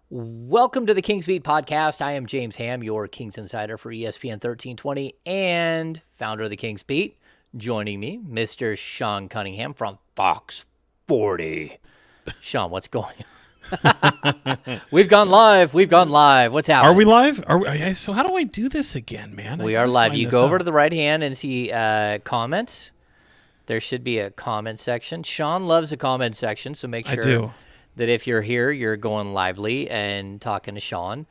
Welcome to the Kings Beat podcast. I am James Ham, your Kings insider for ESPN 1320 and founder of the Kings Beat. Joining me, Mr. Sean Cunningham from Fox 40. Sean, what's going on? We've gone live. What's happening? Are we live? So how do I do this again, man? We are live. You go over to the right hand and see comments. There should be a comment section. Sean loves a comment section, so make sure. I do. That if you're here, you're going lively and talking to Sean.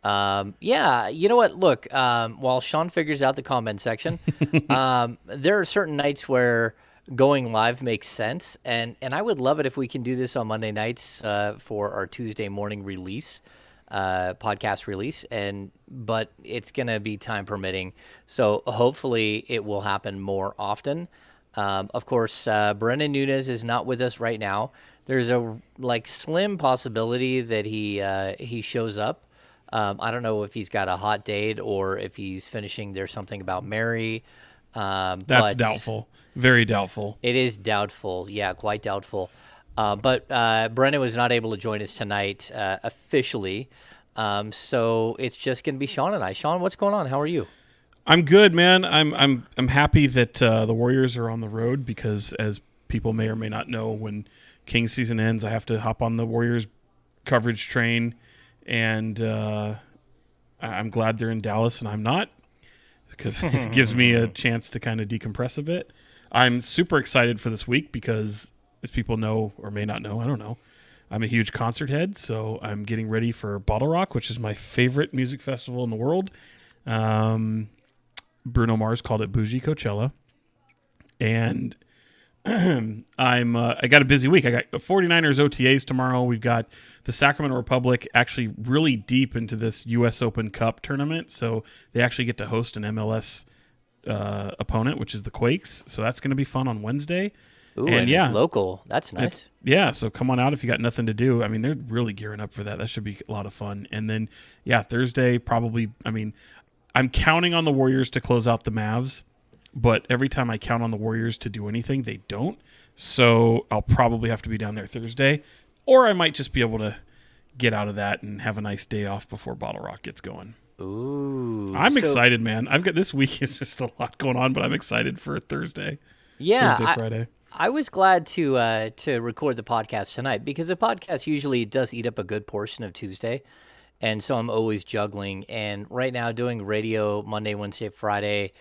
Yeah, you know what? Look, while Sean figures out the comment section, there are certain nights where going live makes sense, and I would love it if we can do this on Monday nights for our Tuesday morning release, podcast release, but it's going to be time permitting, so hopefully it will happen more often. Of course, Brendan Nunez is not with us right now. There's a slim possibility that he shows up. I don't know if he's got a hot date or if he's finishing There's Something About Mary. That's doubtful. Very doubtful. It is doubtful. Yeah, quite doubtful. But Brennan was not able to join us tonight officially. So it's just going to be Sean and I. Sean, what's going on? How are you? I'm good, man. I'm happy that the Warriors are on the road because, as people may or may not know, when Kings season ends, I have to hop on the Warriors coverage train, and I'm glad they're in Dallas and I'm not, because it gives me a chance to kind of decompress a bit. I'm super excited for this week because, as people know or may not know, I don't know, I'm a huge concert head, so I'm getting ready for Bottle Rock, which is my favorite music festival in the world. Bruno Mars called it Bougie Coachella, and I got a busy week. I got 49ers OTAs tomorrow. We've got the Sacramento Republic actually really deep into this U.S. Open Cup tournament, so they actually get to host an MLS opponent, which is the Quakes. So that's going to be fun on Wednesday. Ooh, and yeah, it's local. That's nice. Yeah, so come on out if you got nothing to do. I mean, they're really gearing up for that. That should be a lot of fun. And then, yeah, Thursday probably. I mean, I'm counting on the Warriors to close out the Mavs. But every time I count on the Warriors to do anything, they don't. So I'll probably have to be down there Thursday. Or I might just be able to get out of that and have a nice day off before Bottle Rock gets going. Ooh. I'm excited, man. I've got this week is just a lot going on, but I'm excited for Thursday. Yeah. Thursday, Friday. I was glad to record the podcast tonight because the podcast usually does eat up a good portion of Tuesday. And so I'm always juggling. And right now doing radio Monday, Wednesday, Friday,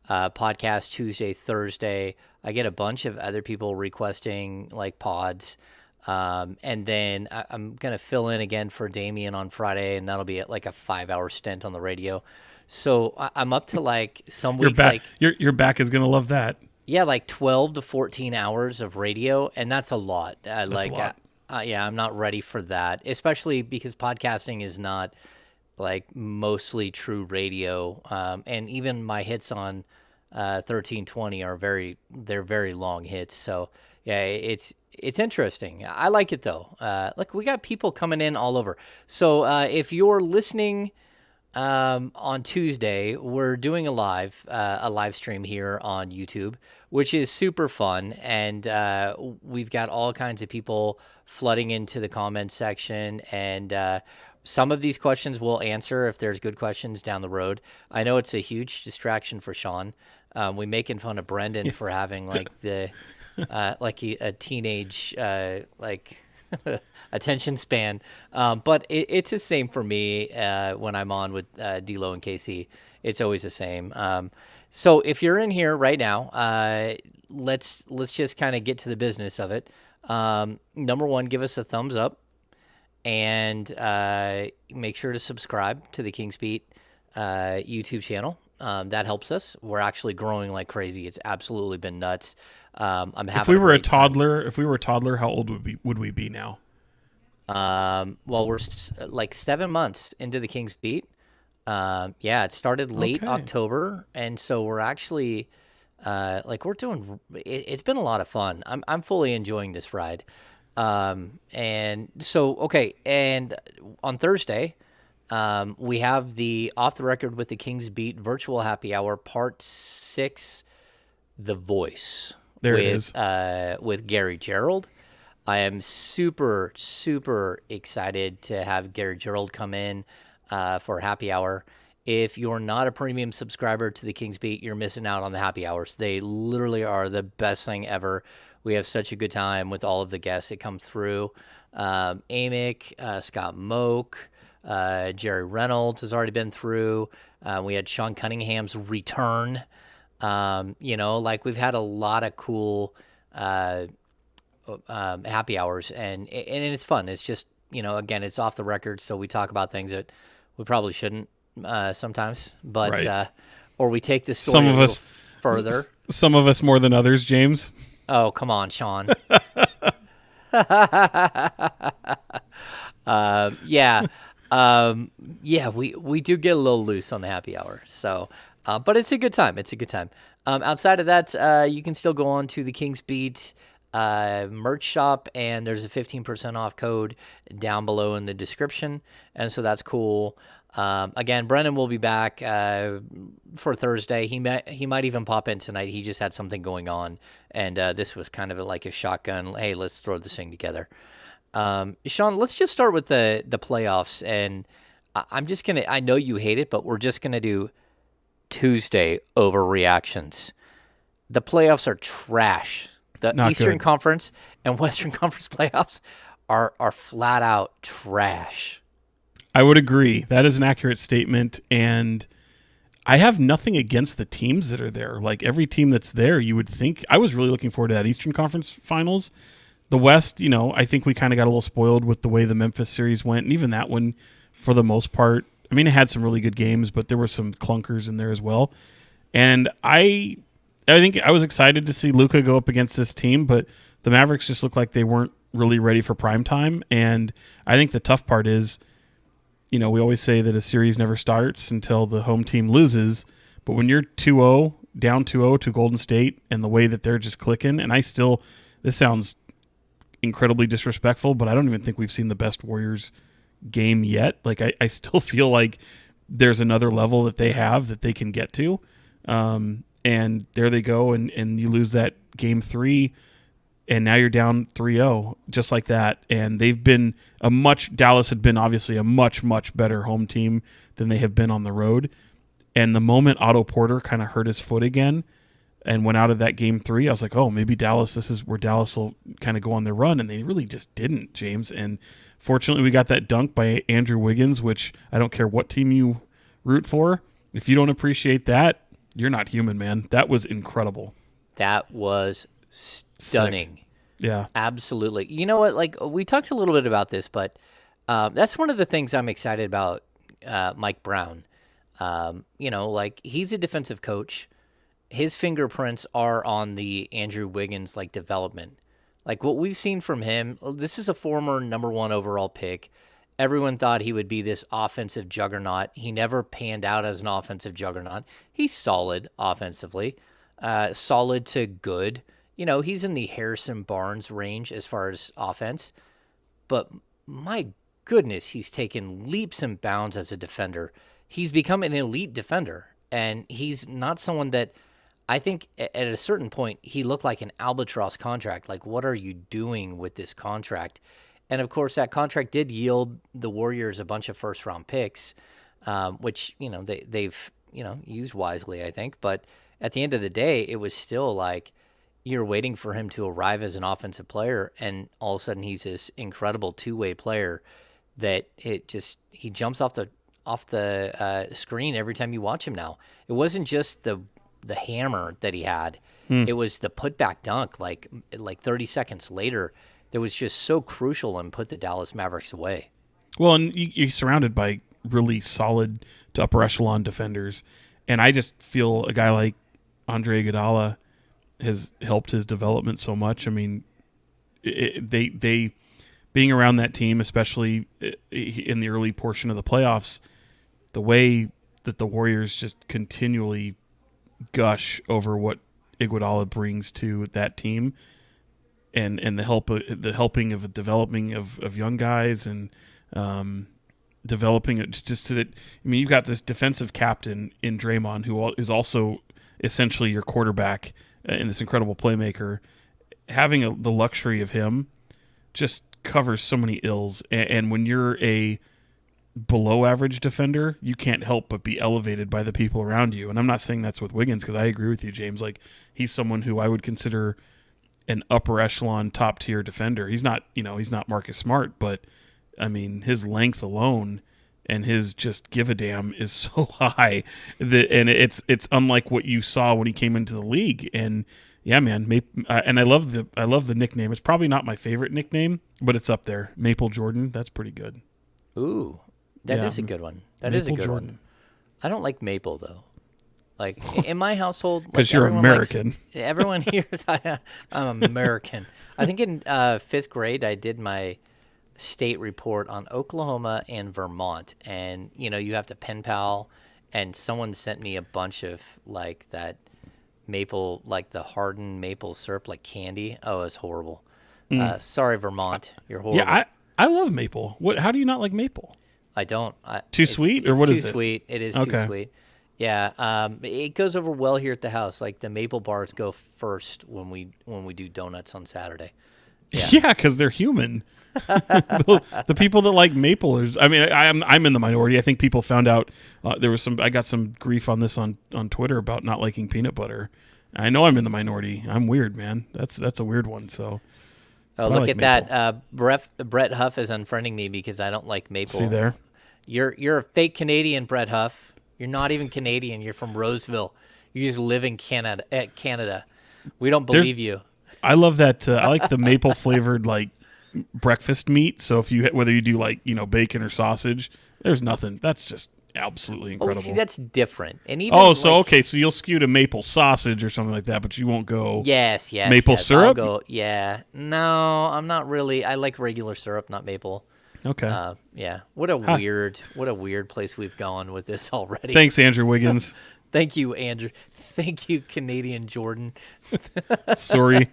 podcast Tuesday, Thursday. I get a bunch of other people requesting pods. And then I'm going to fill in again for Damien on Friday, and that'll be a 5-hour stint on the radio. So I'm up to some weeks. Your back is going to love that. Yeah, 12 to 14 hours of radio, and that's a lot. That's a lot. Yeah, I'm not ready for that, especially because podcasting is not mostly true radio. And even my hits on 1320 are very long hits. So yeah, it's interesting. I like it though. We got people coming in all over. So if you're listening on Tuesday, we're doing a live stream here on YouTube, which is super fun, and we've got all kinds of people flooding into the comment section, and some of these questions we'll answer if there's good questions down the road. I know it's a huge distraction for Sean. We making fun of Brendan for having a teenage attention span, but it's the same for me when I'm on with D'Lo and KC. It's always the same. So if you're in here right now, let's just kind of get to the business of it. Number one, give us a thumbs up, and make sure to subscribe to the Kings Beat YouTube channel. That helps us. We're actually growing like crazy. It's absolutely been nuts. I'm having. If we were a toddler, how old would we be now? Well, we're 7 months into the Kings Beat. Yeah, it started late October, and so we're actually we're doing. It's been a lot of fun. I'm fully enjoying this ride. And so and on Thursday, we have the Off the Record with the Kings Beat virtual happy hour part 6, The Voice. There it is. With Gary Gerald. I am super, super excited to have Gary Gerald come in for happy hour. If you're not a premium subscriber to the Kings Beat, you're missing out on the happy hours. They literally are the best thing ever. We have such a good time with all of the guests that come through. Amick, Scott Moak, Jerry Reynolds has already been through. We had Sean Cunningham's return. We've had a lot of cool happy hours, and it's fun. It's just, again, it's off the record, so we talk about things that we probably shouldn't sometimes, but Right. or we take the story Some a of little us further. Some of us more than others, James. Oh, come on, Sean. Yeah. We do get a little loose on the happy hour. So, but it's a good time. It's a good time. Outside of that, you can still go on to the Kings Beat merch shop, and there's a 15% off code down below in the description. And so that's cool. Again, Brennan will be back for Thursday. He might even pop in tonight. He just had something going on, and this was kind of like a shotgun. Hey, let's throw this thing together. Sean, let's just start with the playoffs, and I'm just gonna. I know you hate it, but we're just gonna do Tuesday overreactions. The playoffs are trash. The Not Eastern good. Conference and Western Conference playoffs are flat out trash. I would agree. That is an accurate statement, and I have nothing against the teams that are there. Like every team that's there, you would think. I was really looking forward to that Eastern Conference Finals. The West, I think we kind of got a little spoiled with the way the Memphis series went, and even that one, for the most part, I mean, it had some really good games, but there were some clunkers in there as well. And I think I was excited to see Luka go up against this team, but the Mavericks just looked like they weren't really ready for prime time. And I think the tough part is, we always say that a series never starts until the home team loses. But when you're 2-0, down 2-0 to Golden State, and the way that they're just clicking, and this sounds incredibly disrespectful, but I don't even think we've seen the best Warriors game yet. Like I still feel like there's another level that they have that they can get to. And there they go, and you lose that game 3, and now you're down 3-0, just like that. And they've been Dallas had been obviously a much, much better home team than they have been on the road. And the moment Otto Porter kind of hurt his foot again and went out of that game 3, I was like, oh, maybe this is where Dallas will kind of go on their run. And they really just didn't, James. And fortunately, we got that dunk by Andrew Wiggins, which I don't care what team you root for. If you don't appreciate that, you're not human, man. That was incredible. That was stunning. Sick. Yeah. Absolutely. You know what? Like, we talked a little bit about this, but that's one of the things I'm excited about Mike Brown. He's a defensive coach. His fingerprints are on the Andrew Wiggins, development. Like, what we've seen from him, this is a former number 1 overall pick. Everyone thought he would be this offensive juggernaut. He never panned out as an offensive juggernaut. He's solid offensively, solid to good. He's in the Harrison Barnes range as far as offense. But my goodness, he's taken leaps and bounds as a defender. He's become an elite defender. And he's not someone that I think at a certain point he looked like an albatross contract. Like, what are you doing with this contract? And, of course, that contract did yield the Warriors a bunch of first-round picks, which, they've, used wisely, I think. But at the end of the day, it was still like you're waiting for him to arrive as an offensive player, and all of a sudden he's this incredible two-way player that he jumps off the screen every time you watch him now. It wasn't just the hammer that he had. It was the putback dunk like 30 seconds later. That was just so crucial and put the Dallas Mavericks away. Well, and you're surrounded by really solid to upper echelon defenders. And I just feel a guy like Andre Iguodala has helped his development so much. I mean, they being around that team, especially in the early portion of the playoffs, the way that the Warriors just continually gush over what Iguodala brings to that team. And the helping of developing of young guys and developing it just to that. I mean, you've got this defensive captain in Draymond who is also essentially your quarterback and this incredible playmaker. Having the luxury of him just covers so many ills. And when you're a below average defender, you can't help but be elevated by the people around you. And I'm not saying that's with Wiggins, because I agree with you, James. Like, he's someone who I would consider an upper echelon top tier defender. He's not, he's not Marcus Smart, but I mean, his length alone and his just give a damn is so high and it's unlike what you saw when he came into the league. And yeah, man, and I love the nickname. It's probably not my favorite nickname, but it's up there. Maple Jordan. That's pretty good. Ooh, that is a good one. That is a good one. I don't like Maple though. Like in my household, because you're American. Everyone here, I'm American. I think in 5th grade, I did my state report on Oklahoma and Vermont, and you have to pen pal, and someone sent me a bunch of like that maple, like the hardened maple syrup, like candy. Oh, it's horrible. Sorry, Vermont, you're horrible. Yeah, I love maple. How do you not like maple? I don't. Too sweet, or what is it? Too sweet. It is too sweet. Yeah, it goes over well here at the house. Like the maple bars go first when we do donuts on Saturday. Yeah, because they're human. the people that like maple I mean, I'm in the minority. I think people found out I got some grief on this on Twitter about not liking peanut butter. I know I'm in the minority. I'm weird, man. That's a weird one. So. Oh, look at that! Brett Huff is unfriending me because I don't like maple. See there? You're a fake Canadian, Brett Huff. You're not even Canadian. You're from Roseville. You just live in Canada. We don't believe you. I love that. I like the maple flavored like breakfast meat. So whether you do like bacon or sausage, there's nothing. That's just absolutely incredible. Oh, see, that's different. And even okay, so you'll skew to maple sausage or something like that, but you won't go. Yes. Maple syrup. I'll go, no, I'm not really. I like regular syrup, not maple. Okay. Yeah. What a weird place we've gone with this already. Thanks, Andrew Wiggins. Thank you, Andrew. Thank you, Canadian Jordan. Sorry,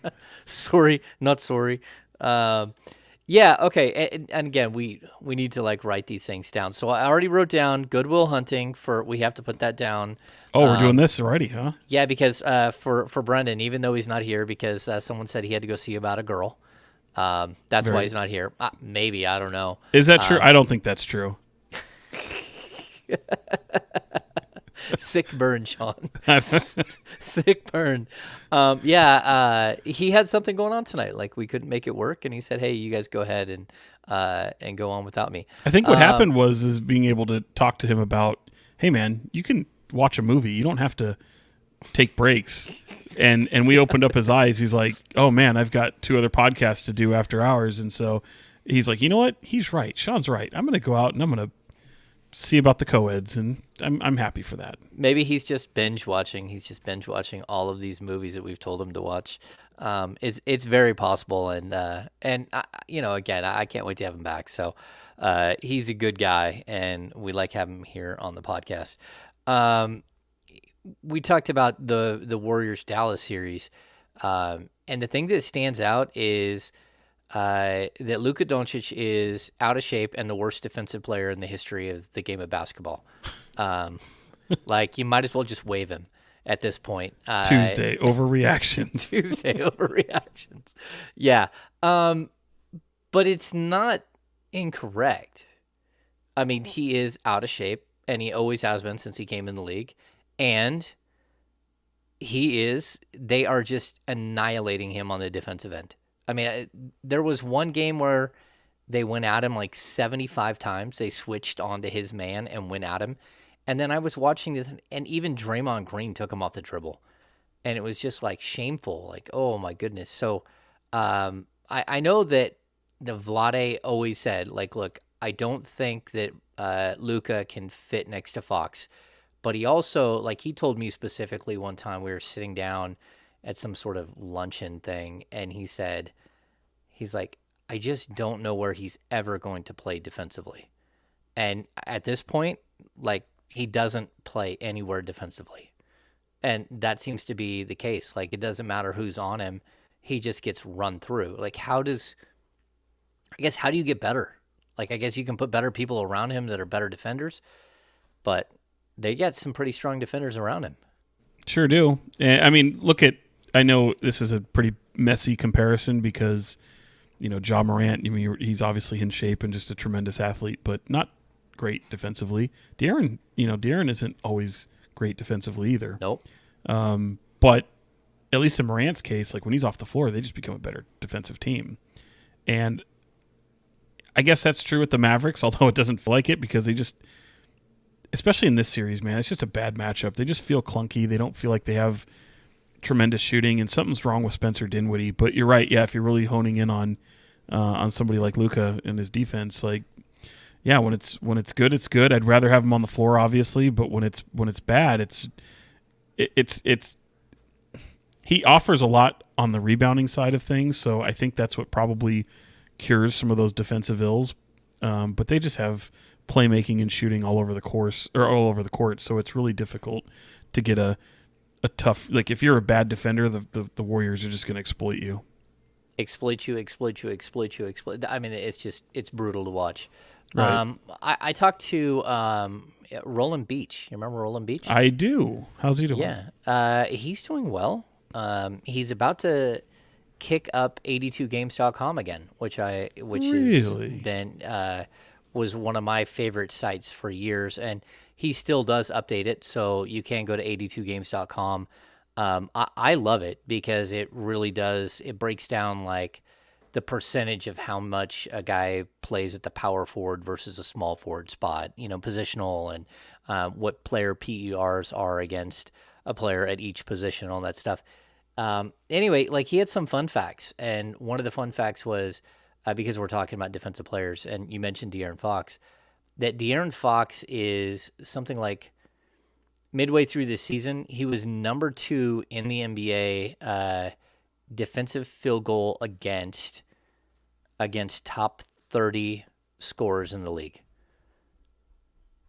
not sorry. Yeah. Okay. And again, we need to like write these things down. So I already wrote down Goodwill Hunting we have to put that down. Oh, we're doing this already, huh? Yeah, because for Brendan, even though he's not here, because someone said he had to go see about a girl. That's why he's not here. Maybe, I don't know. Is that true? I don't think that's true. Sick burn, Sean. Sick burn. He had something going on tonight. Like we couldn't make it work, and he said, "Hey, you guys go ahead and go on without me." I think what happened was being able to talk to him about, "Hey, man, you can watch a movie. You don't have to take breaks." And we opened up his eyes. He's like, "Oh man, I've got 2 other podcasts to do after hours." And so he's like, "You know what? He's right. Sean's right. I'm going to go out and I'm going to see about the co-eds." And I'm happy for that. Maybe he's just binge watching. He's just binge watching all of these movies that we've told him to watch. It's very possible. And again, I can't wait to have him back. So he's a good guy, and we like having him here on the podcast. We talked about the Warriors Dallas series, and the thing that stands out is that Luka Doncic is out of shape and the worst defensive player in the history of the game of basketball. Like you might as well just waive him at this point. Tuesday overreactions. Yeah, but it's not incorrect. I mean, he is out of shape, and he always has been since he came in the league. And they are just annihilating him on the defensive end. I mean, there was one game where they went at him like 75 times. They switched onto his man and went at him. And then I was watching and even Draymond Green took him off the dribble. And it was just like shameful. Like, oh my goodness. So I know that the Vlade always said, like, look, I don't think that Luka can fit next to Fox. But he also, like, he told me specifically one time we were sitting down at some sort of luncheon thing, and he said, he's like, I just don't know where he's ever going to play defensively. And at this point, like, he doesn't play anywhere defensively. And that seems to be the case. Like, it doesn't matter who's on him. He just gets run through. Like, how do you get better? Like, I guess you can put better people around him that are better defenders, but they got some pretty strong defenders around him. Sure do. I mean, I know this is a pretty messy comparison because Ja Morant, I mean, he's obviously in shape and just a tremendous athlete, but not great defensively. De'Aaron isn't always great defensively either. Nope. But at least in Morant's case, like when he's off the floor, they just become a better defensive team. And I guess that's true with the Mavericks, although it doesn't feel like it because they just, especially in this series, man, it's just a bad matchup. They just feel clunky. They don't feel like they have tremendous shooting, and something's wrong with Spencer Dinwiddie. But you're right, yeah. If you're really honing in on somebody like Luka and his defense, like, yeah, when it's good, it's good. I'd rather have him on the floor, obviously, but when it's bad, it's he offers a lot on the rebounding side of things. So I think that's what probably cures some of those defensive ills. But they just have playmaking and shooting all over the course or all over the court. So it's really difficult to get a tough, like if you're a bad defender, the Warriors are just going to exploit you. Exploit you. I mean, it's brutal to watch. Right. I talked to Roland Beach. You remember Roland Beach? I do. How's he doing? Yeah. He's doing well. He's about to kick up 82games.com again, which Really? has been was one of my favorite sites for years, and he still does update it, so you can go to 82games.com. I love it because it really does. It breaks down like the percentage of how much a guy plays at the power forward versus a small forward spot, positional, and what player PERs are against a player at each position, all that stuff. Anyway, like he had some fun facts, and one of the fun facts was because we're talking about defensive players, and you mentioned De'Aaron Fox, that De'Aaron Fox is something like midway through the season, he was number 2 in the NBA defensive field goal against top 30 scorers in the league.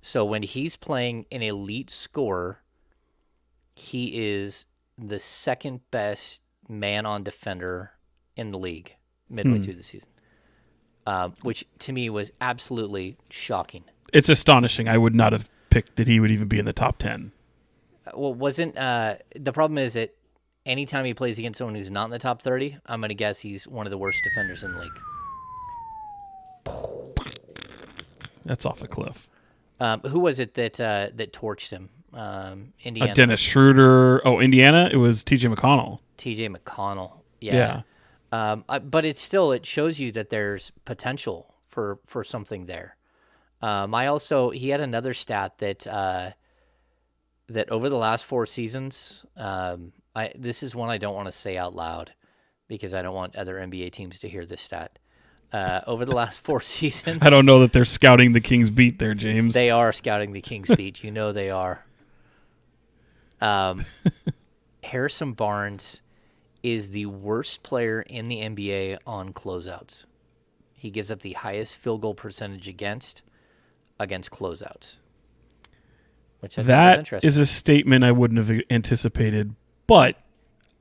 So when he's playing an elite scorer, he is the second best man on defender in the league midway through the season, which to me was absolutely shocking. It's astonishing. I would not have picked that he would even be in the top 10. Well, wasn't the problem is that anytime he plays against someone who's not in the top 30, I'm going to guess he's one of the worst defenders in the league. That's off a cliff. Who was it that torched him? Indiana. Dennis Schroeder. Oh, Indiana. It was T.J. McConnell. T.J. McConnell. Yeah. But it shows you that there's potential for something there. He had another stat that over the last 4 seasons, this is one I don't want to say out loud because I don't want other NBA teams to hear this stat. Over the last 4 seasons, I don't know that they're scouting the Kings beat there, James. They are scouting the Kings beat. You know they are. Harrison Barnes is the worst player in the NBA on closeouts. He gives up the highest field goal percentage against closeouts. Which I think is interesting. Is a statement I wouldn't have anticipated, but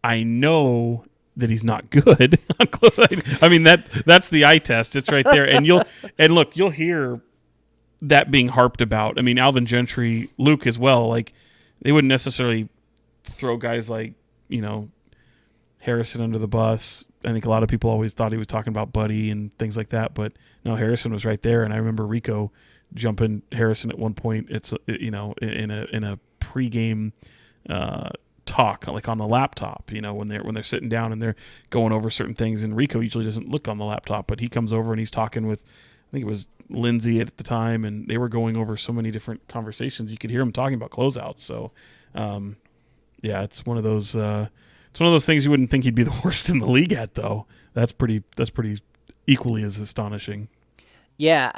I know that he's not good on closeouts. I mean that's the eye test. It's right there, and you'll hear that being harped about. I mean, Alvin Gentry, Luke as well. Like they wouldn't necessarily throw guys like Harrison under the bus. I think a lot of people always thought he was talking about Buddy and things like that, but no, Harrison was right there. And I remember Rico jumping Harrison at one point. It's in a pregame talk, like on the laptop. When they're sitting down and they're going over certain things. And Rico usually doesn't look on the laptop, but he comes over and he's talking with, I think it was Lindsay at the time, and they were going over so many different conversations. You could hear him talking about closeouts. So, yeah, it's one of those. It's one of those things you wouldn't think he'd be the worst in the league at, though. That's pretty equally as astonishing. Yeah,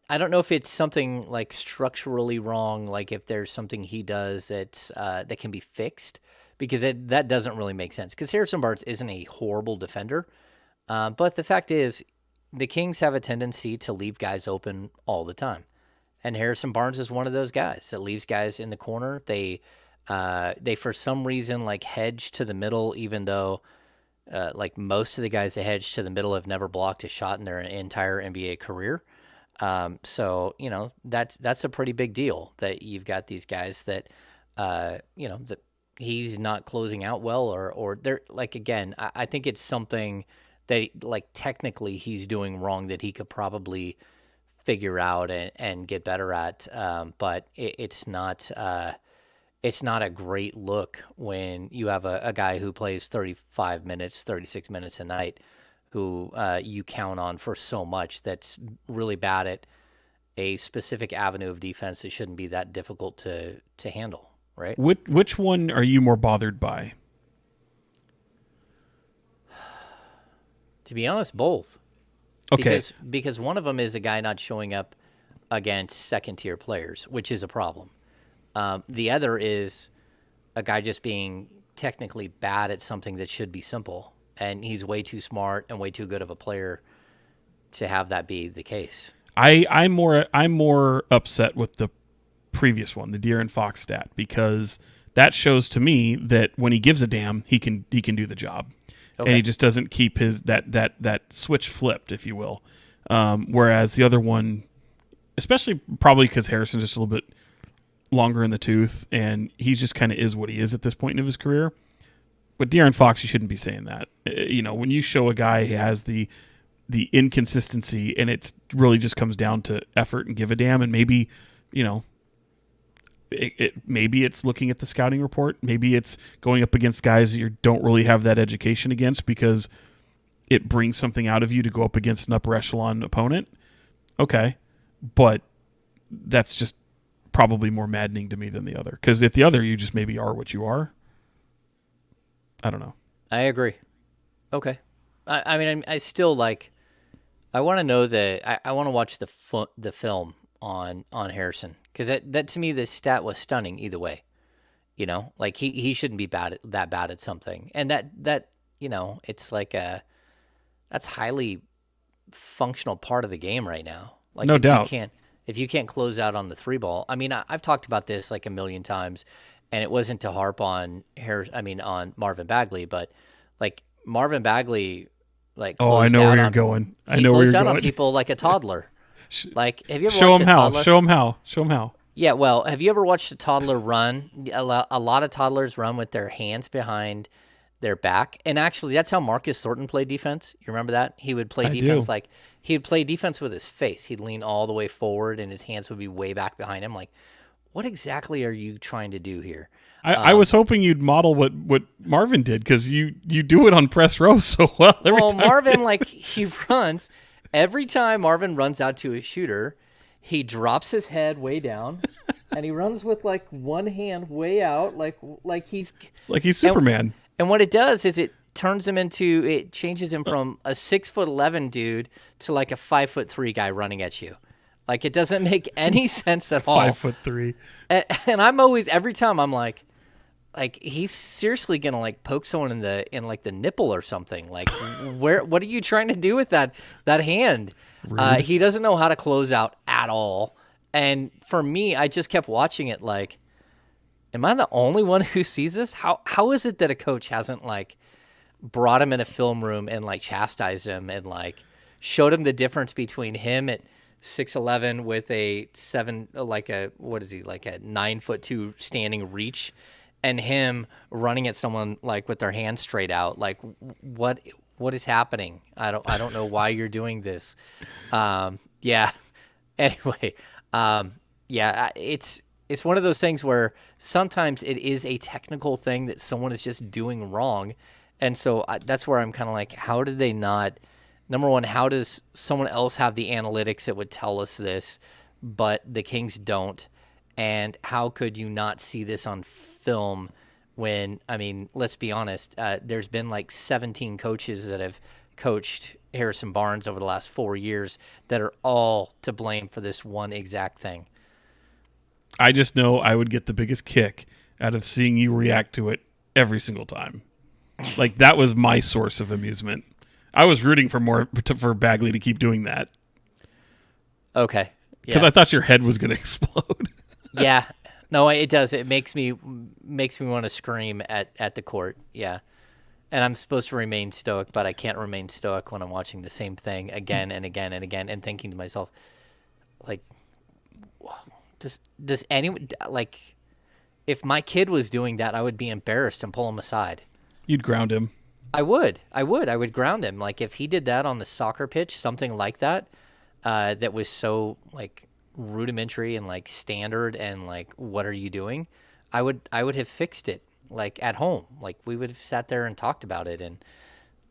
I don't know if it's something like structurally wrong, like if there's something he does that can be fixed, because that doesn't really make sense. Because Harrison Barnes isn't a horrible defender, but the fact is, the Kings have a tendency to leave guys open all the time, and Harrison Barnes is one of those guys that leaves guys in the corner. They for some reason like hedge to the middle, even though like most of the guys that hedge to the middle have never blocked a shot in their entire NBA career. So that's a pretty big deal that you've got these guys that that he's not closing out well, or they're like, again, I think it's something that like technically he's doing wrong that he could probably figure out and get better at. But it's not a great look when you have a guy who plays 35 minutes, 36 minutes a night, who you count on for so much, that's really bad at a specific avenue of defense that shouldn't be that difficult to handle, right? Which one are you more bothered by? To be honest, both. Okay. Because one of them is a guy not showing up against second-tier players, which is a problem. The other is a guy just being technically bad at something that should be simple, and he's way too smart and way too good of a player to have that be the case. I'm more upset with the previous one, the De'Aaron Fox stat, because that shows to me that when he gives a damn, he can do the job, and he just doesn't keep his that switch flipped, if you will. Whereas the other one, especially probably because Harrison's just a little bit longer in the tooth, and he's just kind of is what he is at this point in his career. But De'Aaron Fox, you shouldn't be saying that. When you show a guy who has the inconsistency, and it really just comes down to effort and give a damn, and maybe, maybe it's looking at the scouting report, maybe it's going up against guys that you don't really have that education against because it brings something out of you to go up against an upper echelon opponent. Okay, but that's just probably more maddening to me than the other. Because if the other, you just maybe are what you are. I don't know. I agree. Okay. I mean, I still I want to know I want to watch the film on Harrison, because that to me, this stat was stunning either way. Like he shouldn't be that bad at something, and that it's like that's highly functional part of the game right now. Like, no doubt. If you can't close out on the three ball, I mean, I've talked about this like a million times, and it wasn't to harp on on Marvin Bagley, but like Marvin Bagley, like, I know where you're going. I know where you're going. On people like a toddler. Like, have you ever show watched him a how? toddler? Show him how. Yeah, well, have you ever watched a toddler run? A lot of toddlers run with their hands behind their back, and actually, that's how Marcus Thornton played defense. You remember that? He would play defense he would play defense with his face. He'd lean all the way forward, and his hands would be way back behind him. Like, what exactly are you trying to do here? I was hoping you'd model what Marvin did, because you do it on press row so well. Marvin, he runs. Every time Marvin runs out to a shooter, he drops his head way down, and he runs with one hand way out, like he's Superman. And what it does is it changes him from a 6'11" dude to like a 5'3" guy running at you. Like, it doesn't make any sense at all. 5'3". And I'm always, every time I'm like he's seriously gonna poke someone in the nipple or something. Like, what are you trying to do with that hand? He doesn't know how to close out at all. And for me, I just kept watching it like, am I the only one who sees this? How is it that a coach hasn't brought him in a film room and chastised him and showed him the difference between him at 6'11" with a 9'2" standing reach, and him running at someone with their hands straight out? Like, what is happening? I don't know why you're doing this. Yeah. Anyway, yeah, it's one of those things where sometimes it is a technical thing that someone is just doing wrong. And so that's where I'm kind of like, how did they not, number one, how does someone else have the analytics that would tell us this, but the Kings don't? And how could you not see this on film when, I mean, let's be honest, there's been 17 coaches that have coached Harrison Barnes over the last 4 years that are all to blame for this one exact thing. I just know I would get the biggest kick out of seeing you react to it every single time. That was my source of amusement. I was rooting for Bagley to keep doing that. Okay. Because I thought your head was going to explode. Yeah. No, it does. It makes me want to scream at the court. Yeah. And I'm supposed to remain stoic, but I can't remain stoic when I'm watching the same thing again and again and again and thinking to myself, does anyone, if my kid was doing that, I would be embarrassed and pull him aside. You'd ground him. I would ground him. Like if he did that on the soccer pitch, something like that, that was so like rudimentary and like standard and like what are you doing? I would have fixed it like at home. Like we would have sat there and talked about it and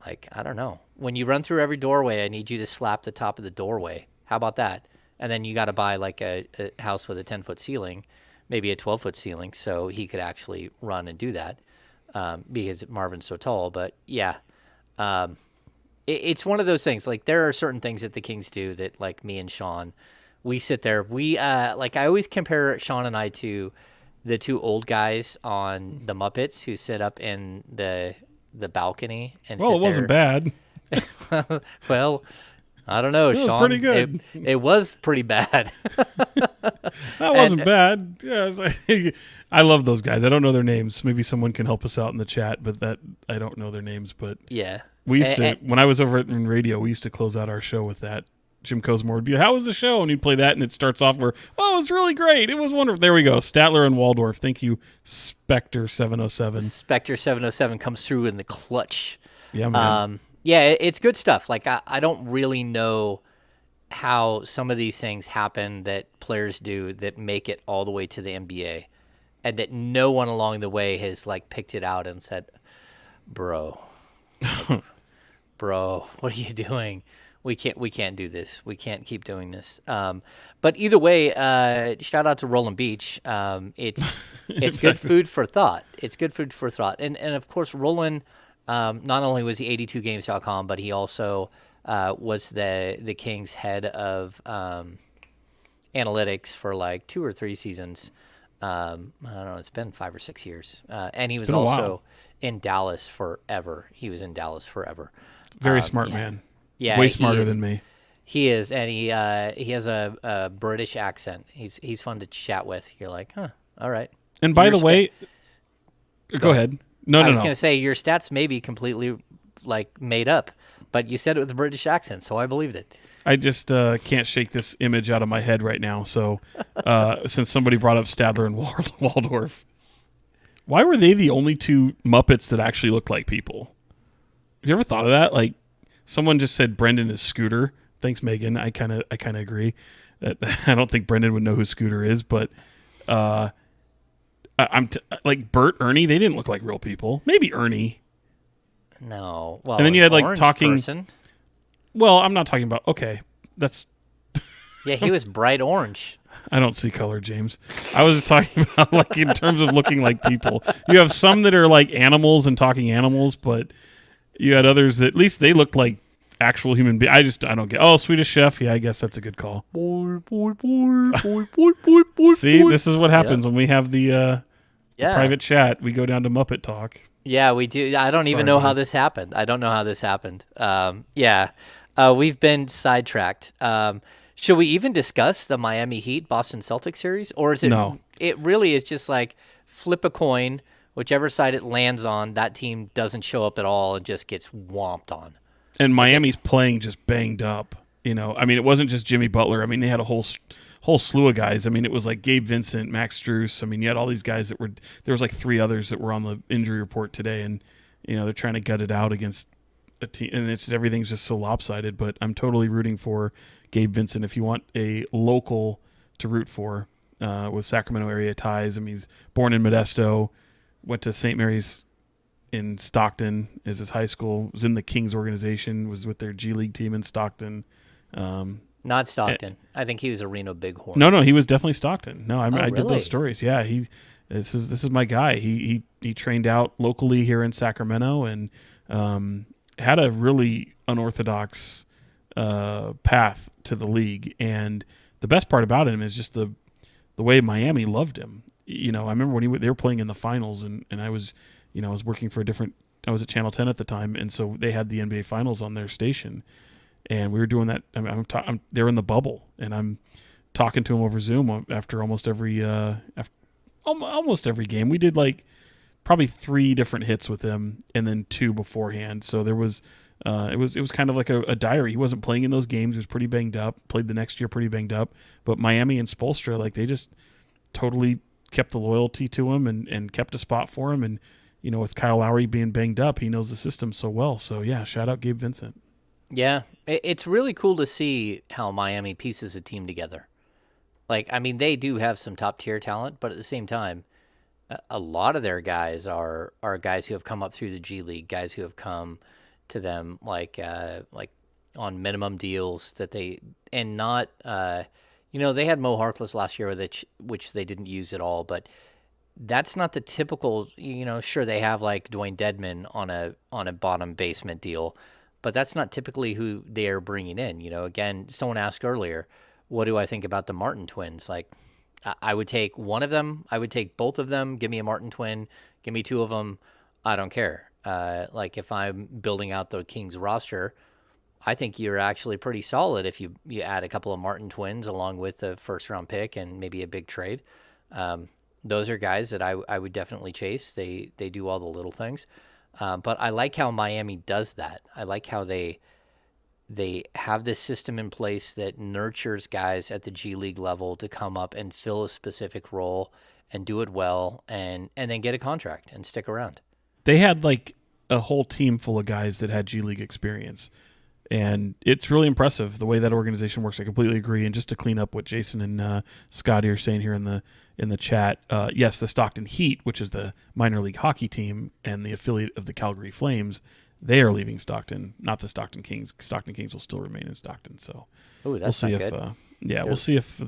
like I don't know. When you run through every doorway, I need you to slap the top of the doorway. How about that? And then you got to buy like a house with a 10-foot ceiling, maybe a 12-foot ceiling, so he could actually run and do that because Marvin's so tall. But yeah, it's one of those things. Like there are certain things that the Kings do that, like me and Sean, we sit there. We like I always compare Sean and I to the two old guys on the Muppets who sit up in the balcony and Well, sit it wasn't there. bad. Well, I don't know, It was Sean. pretty good. It was pretty bad. That wasn't bad. Yeah, it was like, I love those guys. I don't know their names. Maybe someone can help us out in the chat, but that I don't know their names. But Yeah. we used to, when I was over in radio, we used to close out our show with that. Jim Cosmore would be, how was the show? And he'd play that, and it starts off where, oh, it was really great. It was wonderful. There we go. Statler and Waldorf. Thank you, Spectre 707. Spectre 707 comes through in the clutch. Yeah, man. Yeah, it's good stuff. Like I don't really know how some of these things happen that players do that make it all the way to the NBA, and that no one along the way has like picked it out and said, "Bro, bro, what are you doing? We can't do this. We can't keep doing this." But either way, shout out to Roland Beach. It's good food for thought. It's good food for thought. And of course, Roland, not only was he 82games.com, but he also was the Kings head of analytics for like 2 or 3 seasons. I don't know. It's been 5 or 6 years. And he was also in Dallas forever. He was in Dallas forever. Very smart man. Yeah, way smarter than me. He is, and he has a British accent. He's fun to chat with. You're like, huh, all right. And by the way, go ahead. No, I was going to say your stats may be completely like made up, but you said it with a British accent, so I believed it. I just can't shake this image out of my head right now. So since somebody brought up Stadler and Waldorf, why were they the only two Muppets that actually looked like people? Have you ever thought of that? Like, someone just said Brendan is Scooter. Thanks, Megan. I kind of agree. I don't think Brendan would know who Scooter is, but like Bert, Ernie. They didn't look like real people. Maybe Ernie. No. Well, and then you had like talking. Person. Well, I'm not talking about. Okay, that's. Yeah, he was bright orange. I don't see color, James. I was talking about like in terms of looking like people. You have some that are like animals and talking animals, but you had others that at least they looked like actual human beings. I don't get. Oh, Swedish Chef. Yeah, I guess that's a good call. See, this is what happens when we have the private chat. We go down to Muppet Talk. Yeah, we do. I don't even know how this happened. I don't know how this happened. We've been sidetracked. Should we even discuss the Miami Heat Boston Celtics series, or is it? No. It really is just like flip a coin. Whichever side it lands on, that team doesn't show up at all and just gets whomped on. And Miami's playing just banged up. You know, I mean, it wasn't just Jimmy Butler. I mean, they had a whole slew of guys. I mean, it was like Gabe Vincent, Max Strus. I mean, you had all these guys that were. There was like 3 others that were on the injury report today, and you know they're trying to gut it out against a team, and everything's just so lopsided. But I'm totally rooting for Gabe Vincent. If you want a local to root for with Sacramento area ties, I mean, he's born in Modesto, went to St. Mary's in Stockton as his high school, was in the Kings organization, was with their G League team in Stockton. Not Stockton. I think he was a Reno Bighorn. No, he was definitely Stockton. No, I really? did those stories. Yeah, this is my guy. He trained out locally here in Sacramento and had a really unorthodox path to the league. And the best part about him is just the way Miami loved him. You know, I remember when they were playing in the finals, and I was, I was working for I was at Channel 10 at the time, and so they had the NBA Finals on their station, and we were doing that. They're in the bubble, and I'm talking to him over Zoom after almost every game. We did like probably 3 different hits with him, and then 2 beforehand. So there was, it was kind of like a diary. He wasn't playing in those games. He was pretty banged up. Played the next year pretty banged up, but Miami and Spoelstra, like they just totally kept the loyalty to him and kept a spot for him. And with Kyle Lowry being banged up, he knows the system so well. So yeah, shout out Gabe Vincent. Yeah, it's really cool to see how Miami pieces a team together. Like, I mean, they do have some top tier talent, but at the same time, a lot of their guys are guys who have come up through the G League, guys who have come to them like on minimum deals that they and not they had Mo Harkless last year which they didn't use at all, but that's not the typical. Sure, they have like Dwayne Dedman on a bottom basement deal, but that's not typically who they are bringing in. Again, someone asked earlier, what do I think about the Martin twins? Like, I would take one of them. I would take both of them. Give me a Martin twin. Give me two of them. I don't care. Like, if I'm building out the Kings roster, I think you're actually pretty solid if you add a couple of Martin twins along with a first round pick and maybe a big trade. Those are guys that I would definitely chase. They do all the little things. But I like how Miami does that. I like how they have this system in place that nurtures guys at the G League level to come up and fill a specific role and do it well and then get a contract and stick around. They had like a whole team full of guys that had G League experience. And it's really impressive the way that organization works. I completely agree. And just to clean up what Jason and Scotty are saying here in the chat, yes, the Stockton Heat, which is the minor league hockey team and the affiliate of the Calgary Flames, they are leaving Stockton, not the Stockton Kings. Stockton Kings will still remain in Stockton. So we'll see if we'll see if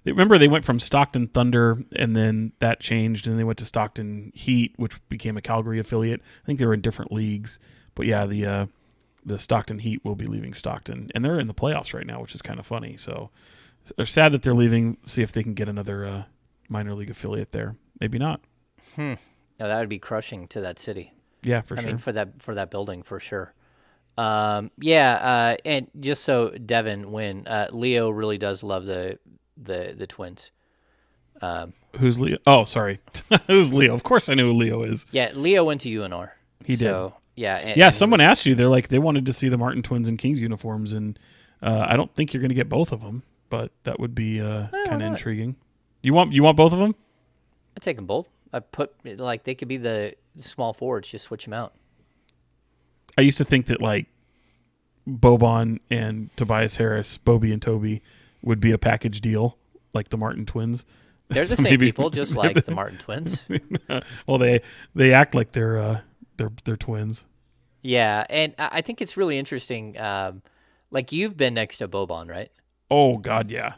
remember they went from Stockton Thunder and then that changed and they went to Stockton Heat, which became a Calgary affiliate. I think they were in different leagues, but yeah, the Stockton Heat will be leaving Stockton, and they're in the playoffs right now, which is kind of funny. So they're sad that they're leaving. See if they can get another minor league affiliate there. Maybe not. Now that would be crushing to that city. Yeah, for sure. I mean, for that building, for sure. And just so Devin win, Leo really does love the twins. Who's Leo? Oh, sorry. Who's Leo? Of course I know who Leo is. Yeah, Leo went to UNR. He did. Yeah. Someone asked you. They're like they wanted to see the Martin twins in Kings uniforms, and I don't think you're going to get both of them, but that would be kind of intriguing. You want both of them? I'd take them both. I put like they could be the small forwards. Just switch them out. I used to think that like Boban and Tobias Harris, Bobby and Toby, would be a package deal, like the Martin twins. They're the same people, just like the Martin twins. Well, they act like they're twins. Yeah, and I think it's really interesting. Like you've been next to Boban, right? Oh God, yeah,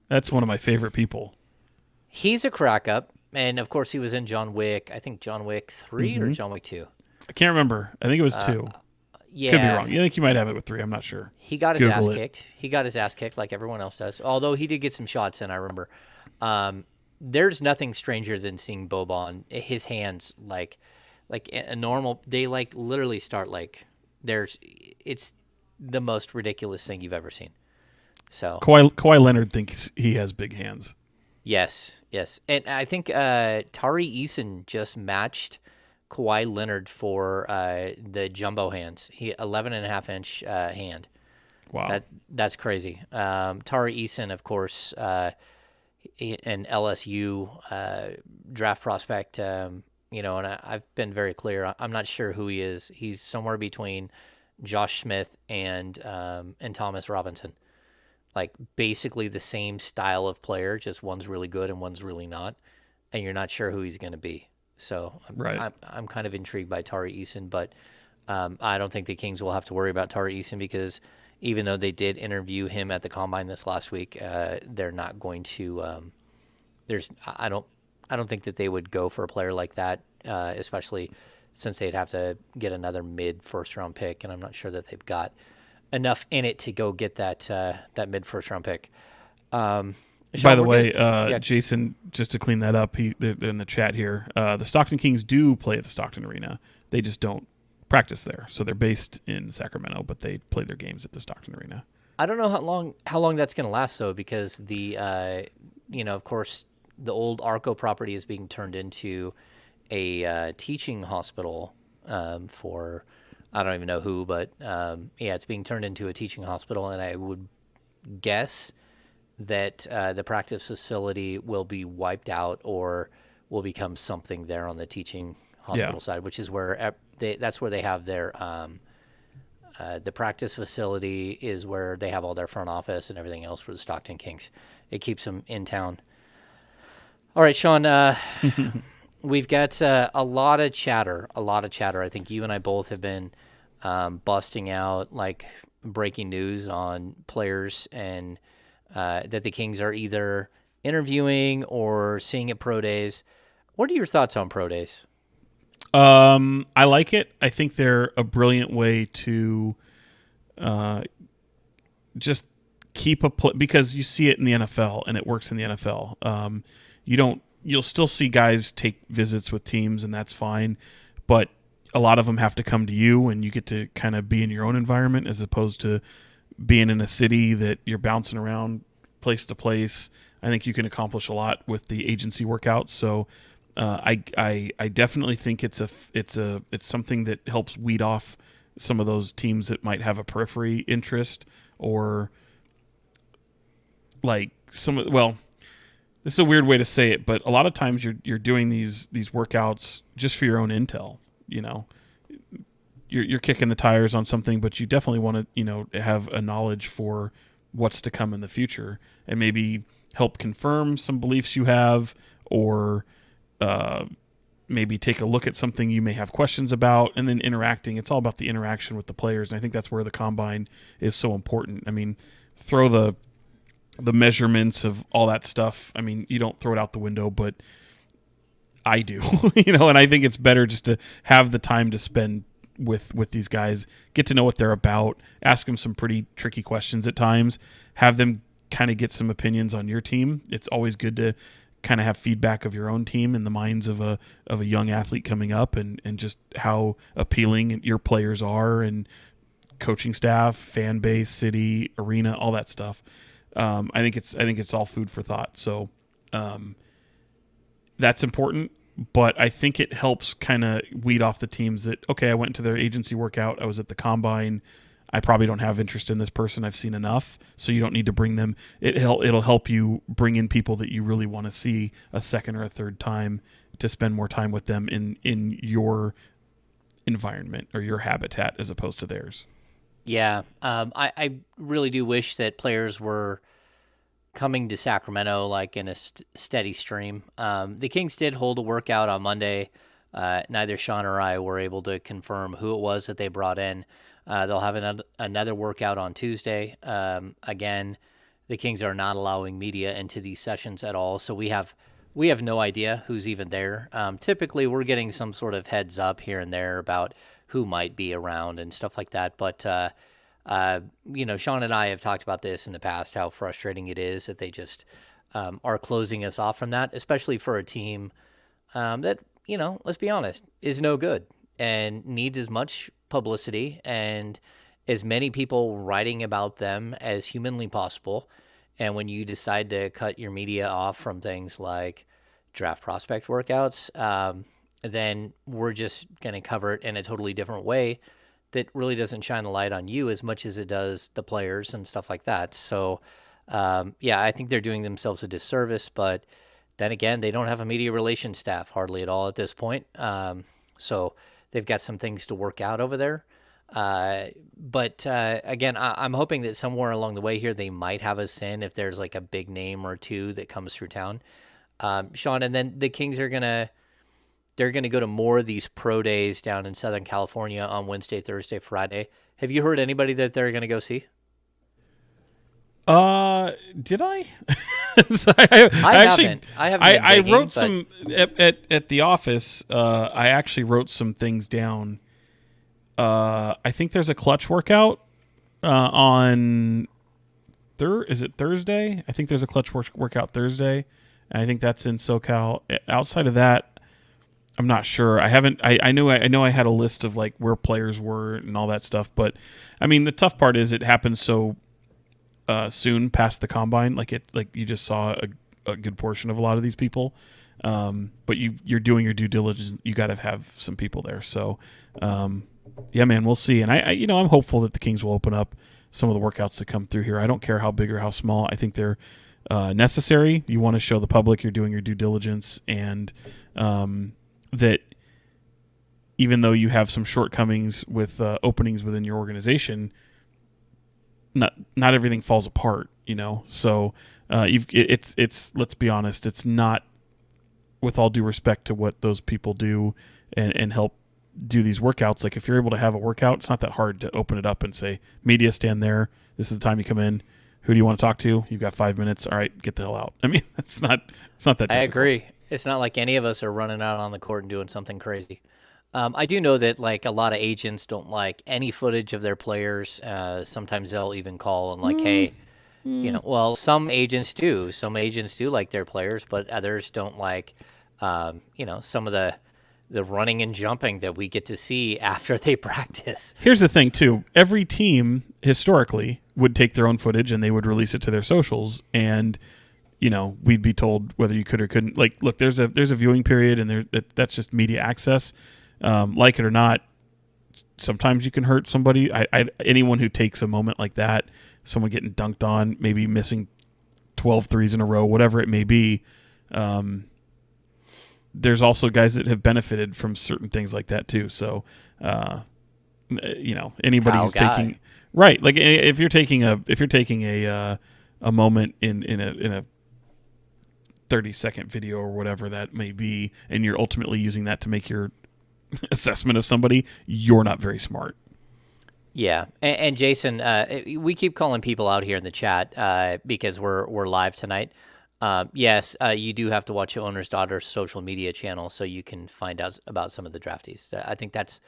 that's one of my favorite people. He's a crack up, and of course he was in John Wick. I think John Wick 3 or John Wick 2. I can't remember. I think it was 2. Yeah, could be wrong. I think you might have it with 3. I'm not sure. He got his ass kicked. He got his ass kicked like everyone else does. Although he did get some shots in, I remember. There's nothing stranger than seeing Boban. His hands like a normal. They like literally start like it's the most ridiculous thing you've ever seen. So Kawhi Leonard thinks he has big hands. Yes, and I think Tari Eason just matched Kawhi Leonard for the jumbo hands. He 11.5-inch hand. Wow, that's crazy. Tari Eason, of course, an LSU draft prospect. And I've been very clear. I'm not sure who he is. He's somewhere between Josh Smith and Thomas Robinson. Like basically the same style of player, just one's really good and one's really not, and you're not sure who he's going to be. So I'm kind of intrigued by Tari Eason, but I don't think the Kings will have to worry about Tari Eason because even though they did interview him at the Combine this last week, they're not going to. I don't think that they would go for a player like that, especially since they'd have to get another mid first round pick, and I'm not sure that they've got enough in it to go get that mid first round pick. By the way, Jason, just to clean that up, they're in the chat here. The Stockton Kings do play at the Stockton Arena. They just don't practice there. So they're based in Sacramento, but they play their games at the Stockton Arena. I don't know how long that's going to last though, because the of course the old Arco property is being turned into a teaching hospital for. I don't even know who, but it's being turned into a teaching hospital, and I would guess that the practice facility will be wiped out or will become something there on the teaching hospital side, which is where that's where they have their the practice facility is where they have all their front office and everything else for the Stockton Kings. It keeps them in town. All right, Sean, we've got a lot of chatter. I think you and I both have been busting out like breaking news on players and that the Kings are either interviewing or seeing at pro days. What are your thoughts on pro days? I like it. I think they're a brilliant way to just keep because you see it in the NFL and it works in the NFL. You'll still see guys take visits with teams, and that's fine, but a lot of them have to come to you, and you get to kind of be in your own environment as opposed to being in a city that you're bouncing around place to place. I think you can accomplish a lot with the agency workouts. So I definitely think it's something that helps weed off some of those teams that might have a periphery interest, or like this is a weird way to say it, but a lot of times you're doing these workouts just for your own intel. You're kicking the tires on something, but you definitely want to have a knowledge for what's to come in the future, and maybe help confirm some beliefs you have, or maybe take a look at something you may have questions about, and then interacting. It's all about the interaction with the players, and I think that's where the combine is so important. I mean, throw the measurements of all that stuff. I mean, you don't throw it out the window, but I do, and I think it's better just to have the time to spend with these guys, get to know what they're about, ask them some pretty tricky questions at times, have them kind of get some opinions on your team. It's always good to kind of have feedback of your own team in the minds of a young athlete coming up, and just how appealing your players are, and coaching staff, fan base, city, arena, all that stuff. I think it's all food for thought. So that's important, but I think it helps kind of weed off the teams that, okay, I went to their agency workout, I was at the combine, I probably don't have interest in this person, I've seen enough, so you don't need to bring them. It'll help you bring in people that you really want to see a second or a third time, to spend more time with them in your environment or your habitat as opposed to theirs. Yeah, I really do wish that players were coming to Sacramento like in a steady stream. The Kings did hold a workout on Monday. Neither Sean or I were able to confirm who it was that they brought in. They'll have another workout on Tuesday. Again, the Kings are not allowing media into these sessions at all, so we have no idea who's even there. Typically, we're getting some sort of heads up here and there about who might be around and stuff like that. But Sean and I have talked about this in the past, how frustrating it is that they just are closing us off from that, especially for a team that, let's be honest, is no good and needs as much publicity and as many people writing about them as humanly possible. And when you decide to cut your media off from things like draft prospect workouts, then we're just going to cover it in a totally different way that really doesn't shine a light on you as much as it does the players and stuff like that. So, I think they're doing themselves a disservice, but then again, they don't have a media relations staff hardly at all at this point. So they've got some things to work out over there. But again, I'm hoping that somewhere along the way here, they might have us in if there's like a big name or two that comes through town. Sean, and then the Kings are they're going to go to more of these pro days down in Southern California on Wednesday, Thursday, Friday. Have you heard anybody that they're going to go see? Did I? I wrote some at the office. I actually wrote some things down. I think there's a clutch workout on is it Thursday? I think there's a clutch workout Thursday, and I think that's in SoCal. Outside of that, I'm not sure. I know I had a list of like where players were and all that stuff, but I mean the tough part is it happens so soon past the combine. Like you just saw a good portion of a lot of these people, but you're doing your due diligence. You got to have some people there. So yeah, man, we'll see. And I'm hopeful that the Kings will open up some of the workouts that come through here. I don't care how big or how small. I think they're necessary. You want to show the public you're doing your due diligence, and that even though you have some shortcomings with openings within your organization, not everything falls apart, So it's let's be honest, it's not, with all due respect to what those people do and help do these workouts. Like, if you're able to have a workout, it's not that hard to open it up and say, media, stand there. This is the time you come in. Who do you want to talk to? You've got 5 minutes. All right, get the hell out. I mean, it's not that difficult. I agree. It's not like any of us are running out on the court and doing something crazy. I do know that like a lot of agents don't like any footage of their players. Sometimes they'll even call and like, hey, well, some agents do. Some agents do like their players, but others don't like, some of the running and jumping that we get to see after they practice. Here's the thing, too. Every team historically would take their own footage and they would release it to their socials, and we'd be told whether you could or couldn't. Like, look, there's a viewing period, and that's just media access. Like it or not, sometimes you can hurt somebody. Anyone who takes a moment like that, someone getting dunked on, maybe missing 12 threes in a row, whatever it may be. There's also guys that have benefited from certain things like that too. So, anybody Kyle who's Guy. taking right, like if you're taking a moment in a 30-second video or whatever that may be, and you're ultimately using that to make your assessment of somebody, you're not very smart. Yeah, and Jason, we keep calling people out here in the chat because we're live tonight. Yes, you do have to watch your owner's daughter's social media channel so you can find out about some of the draftees. I think that's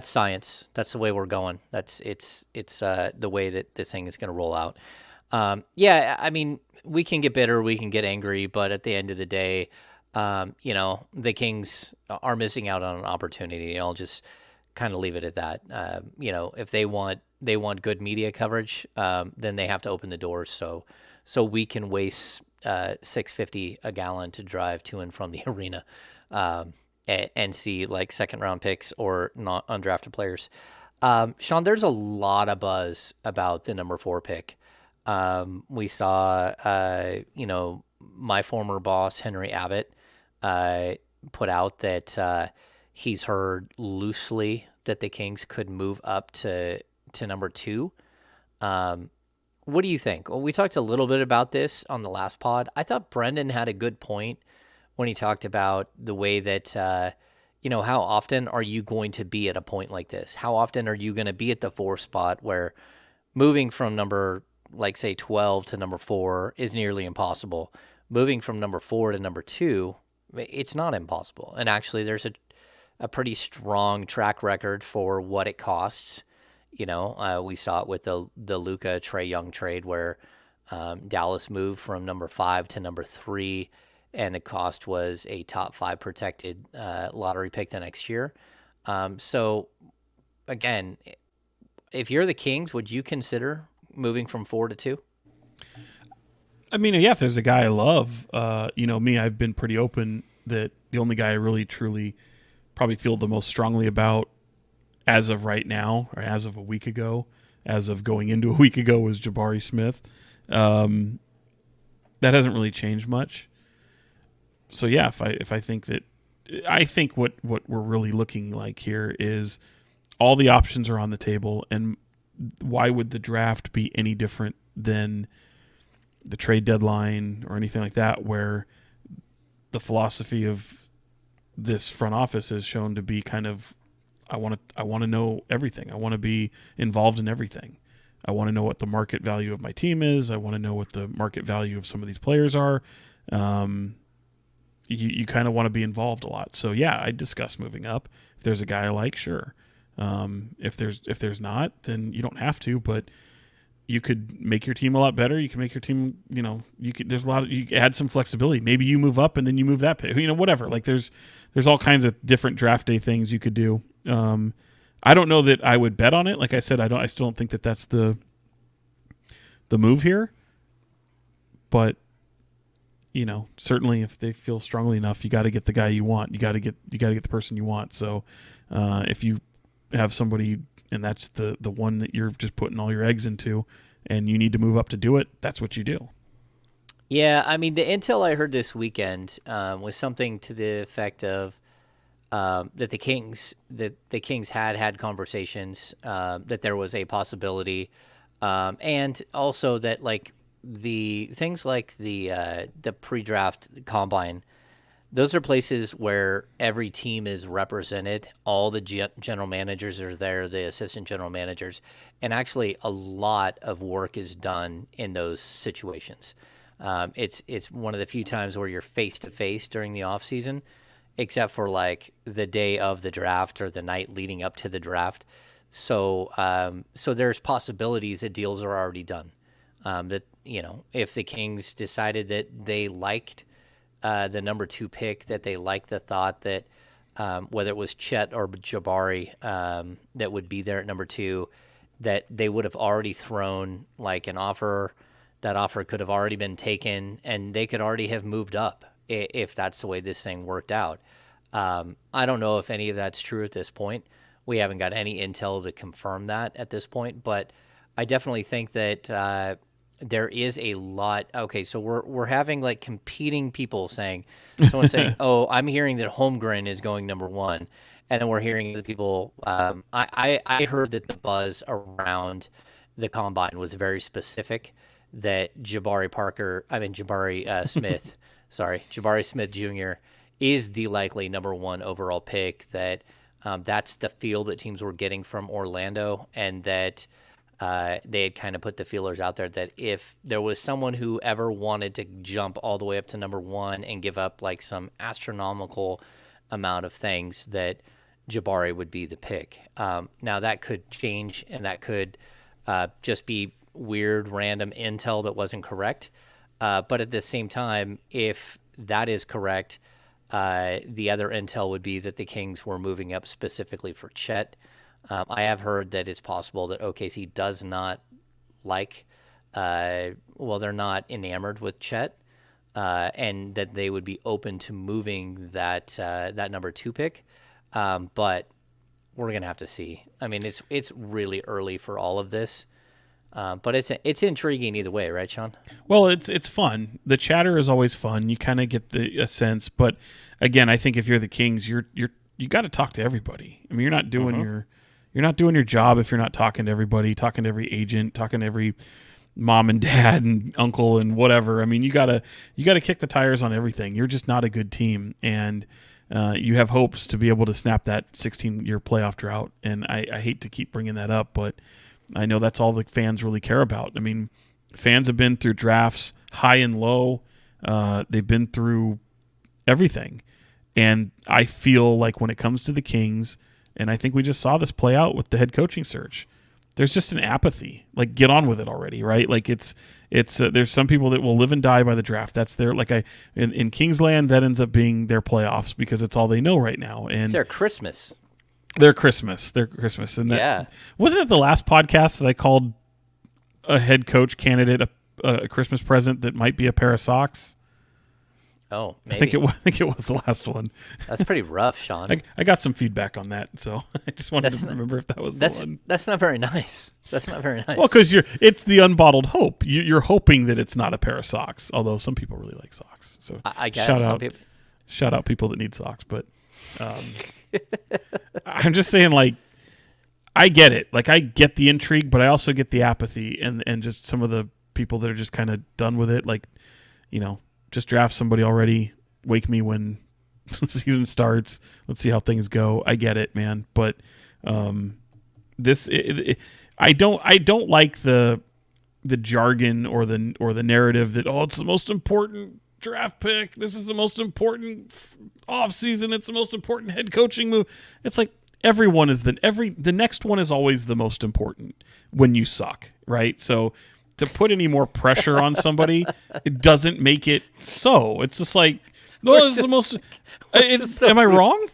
science. That's the way we're going. It's the way that this thing is going to roll out. Yeah, I mean, we can get bitter, we can get angry, but at the end of the day, the Kings are missing out on an opportunity. I'll just kind of leave it at that. If they want good media coverage, then they have to open the doors so we can waste $6.50 a gallon to drive to and from the arena and see like second round picks or not undrafted players. Sean, there's a lot of buzz about the number 4 pick. We saw, my former boss, Henry Abbott, put out that he's heard loosely that the Kings could move up to number 2. What do you think? Well, we talked a little bit about this on the last pod. I thought Brendan had a good point when he talked about the way that, how often are you going to be at a point like this? How often are you going to be at the 4 spot where moving from number, like say 12 to number 4 is nearly impossible. Moving from number 4 to number 2, it's not impossible. And actually there's a pretty strong track record for what it costs. We saw it with the Luka Trae Young trade where Dallas moved from number 5 to number 3, and the cost was a top 5 protected lottery pick the next year. So again, if you're the Kings, would you consider moving from 4 to 2? I mean, yeah, if there's a guy I love, me, I've been pretty open that the only guy I really truly probably feel the most strongly about as of right now, or as of a week ago, as of going into a week ago, was Jabari Smith. That hasn't really changed much. So yeah, if I think that, I think what we're really looking like here is all the options are on the table, and why would the draft be any different than the trade deadline or anything like that, where the philosophy of this front office is shown to be kind of, I want to know everything. I want to be involved in everything. I want to know what the market value of my team is. I want to know what the market value of some of these players are. You kind of want to be involved a lot. So yeah, I discuss moving up. If there's a guy I like, sure. If there's not, then you don't have to, but you could make your team a lot better. You can make your team, there's a lot of, you add some flexibility. Maybe you move up and then you move that pick, whatever. Like there's all kinds of different draft day things you could do. I don't know that I would bet on it. Like I said, I still don't think that that's the move here, but certainly if they feel strongly enough, you got to get the guy you want. You got to get the person you want. So, if you have somebody and that's the one that you're just putting all your eggs into and you need to move up to do it, that's what you do. Yeah, I mean, the intel I heard this weekend was something to the effect of that the Kings had conversations, that there was a possibility, and also that like the things like the pre-draft combine, those are places where every team is represented. All the general managers are there, the assistant general managers, and actually a lot of work is done in those situations. It's one of the few times where you're face to face during the off season, except for like the day of the draft or the night leading up to the draft. So there's possibilities that deals are already done. That if the Kings decided that they liked the number 2 pick, that they liked the thought that whether it was Chet or Jabari that would be there at number 2, that they would have already thrown like an offer. That offer could have already been taken, and they could already have moved up if that's the way this thing worked out. I don't know if any of that's true at this point. We haven't got any intel to confirm that at this point, but I definitely think that there is a lot. Okay, so we're having like competing people saying, someone saying, "Oh, I'm hearing that Holmgren is going number 1," and then we're hearing the people. I heard that the buzz around the combine was very specific. That Jabari Smith, Jabari Smith Jr. is the likely number 1 overall pick. That that's the feel that teams were getting from Orlando, and that they had kind of put the feelers out there that if there was someone who ever wanted to jump all the way up to number 1 and give up like some astronomical amount of things, that Jabari would be the pick. Now that could change, and that could just be weird random intel that wasn't correct, but at the same time, if that is correct, the other intel would be that the Kings were moving up specifically for Chet. I have heard that it's possible that OKC does not like they're not enamored with Chet, and that they would be open to moving that number 2 pick, but we're gonna have to see. I mean, it's really early for all of this. But it's intriguing either way, right, Sean? Well, it's fun. The chatter is always fun. You kind of get a sense, but again, I think if you're the Kings, you got to talk to everybody. I mean, you're not doing your job if you're not talking to everybody, talking to every agent, talking to every mom and dad and uncle and whatever. I mean, you gotta kick the tires on everything. You're just not a good team, and you have hopes to be able to snap that 16-year playoff drought. And I hate to keep bringing that up, but I know that's all the fans really care about. I mean, fans have been through drafts high and low. They've been through everything. And I feel like when it comes to the Kings, and I think we just saw this play out with the head coaching search, there's just an apathy. Like, get on with it already, right? Like, it's there's some people that will live and die by the draft. That's their, in Kingsland, that ends up being their playoffs because it's all they know right now. And it's their Christmas. Their Christmas. And that, wasn't it the last podcast that I called a head coach candidate a Christmas present that might be a pair of socks? Oh, maybe. I think it was the last one. That's pretty rough, Sean. I got some feedback on that, so I just wanted to remember if that was the one. That's not very nice. That's not very nice. Well, because it's the unbottled hope. You're hoping that it's not a pair of socks, although some people really like socks. So I guess shout out people that need socks, but I'm just saying, like, I get it. Like, I get the intrigue, but I also get the apathy and just some of the people that are just kind of done with it. Like, just draft somebody already. Wake me when the season starts. Let's see how things go. I get it, man. But I don't like the jargon or the narrative that, it's the most important draft pick. This is the most important offseason. It's the most important head coaching move. It's like everyone is the next one is always the most important when you suck, right? So to put any more pressure on somebody, it doesn't make it so. It's just like, this is the most. Am I wrong?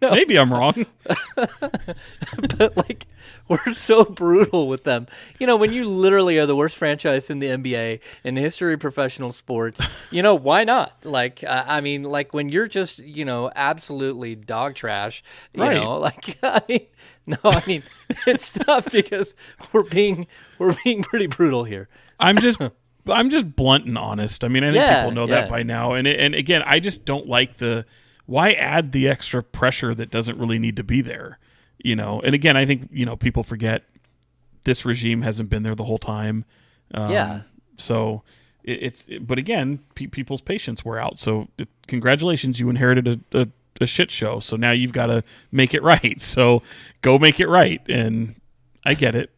No. Maybe I'm wrong. But like, we're so brutal with them. When you literally are the worst franchise in the NBA, in the history of professional sports, why not? Like, I mean, like when you're just, absolutely dog trash, right. I mean, it's tough because we're being pretty brutal here. I'm just blunt and honest. I mean, I think people know that by now. And again, I just don't like the why add the extra pressure that doesn't really need to be there? And again, I think, people forget this regime hasn't been there the whole time. Yeah. So but again, people's patience wore out. So congratulations, you inherited a shit show. So now you've got to make it right. So go make it right. And I get it.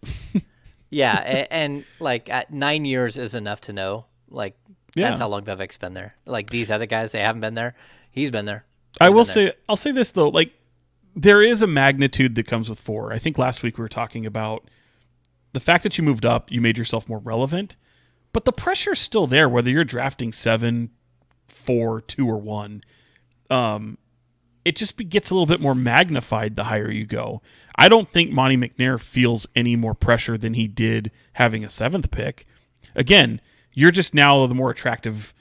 Yeah. And like 9 years is enough to know. Like, that's how long Vivek's been there. Like these other guys, they haven't been there. He's been there. I'll say this though, like there is a magnitude that comes with 4. I think last week we were talking about the fact that you moved up, you made yourself more relevant, but the pressure's still there, whether you're drafting 7, 4, 2, or 1. It just gets a little bit more magnified the higher you go. I don't think Monty McNair feels any more pressure than he did having a 7th pick. Again, you're just now the more attractive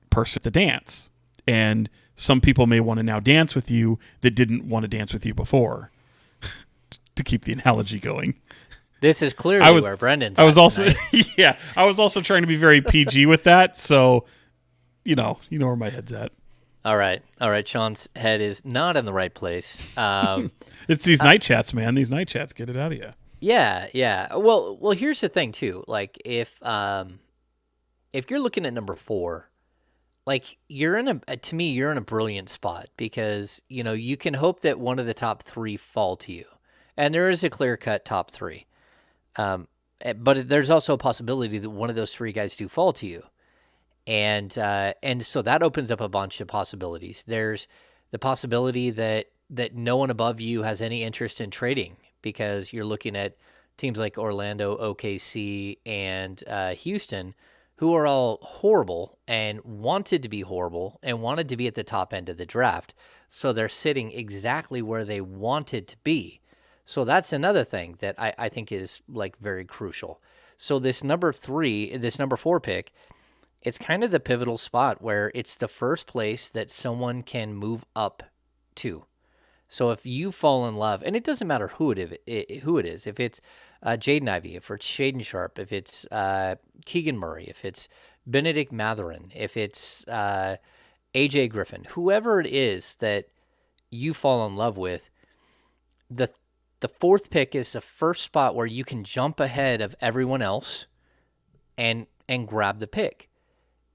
person at the dance. And some people may want to now dance with you that didn't want to dance with you before, to keep the analogy going. This is clearly where Brendan's I was also tonight. I was also trying to be very PG with that, so you know where my head's at. All right. Sean's head is not in the right place. It's these night chats, man. These night chats get it out of you. Yeah. Well, here's the thing too. Like if you're looking at number 4, like you're in a brilliant spot because, you can hope that one of the top 3 fall to you. And there is a clear-cut top 3. But there's also a possibility that one of those 3 guys do fall to you. And so that opens up a bunch of possibilities. There's the possibility that no one above you has any interest in trading because you're looking at teams like Orlando, OKC, and Houston, who are all horrible and wanted to be horrible and wanted to be at the top end of the draft. So they're sitting exactly where they wanted to be. So that's another thing that I think is like very crucial. So this number 4 pick, it's kind of the pivotal spot where it's the first place that someone can move up to. So if you fall in love, and it doesn't matter who it is, if it's Jaden Ivey, if it's Shaden Sharp, if it's Keegan Murray, if it's Benedict Mathurin, if it's AJ Griffin, whoever it is that you fall in love with, the 4th pick is the first spot where you can jump ahead of everyone else and grab the pick.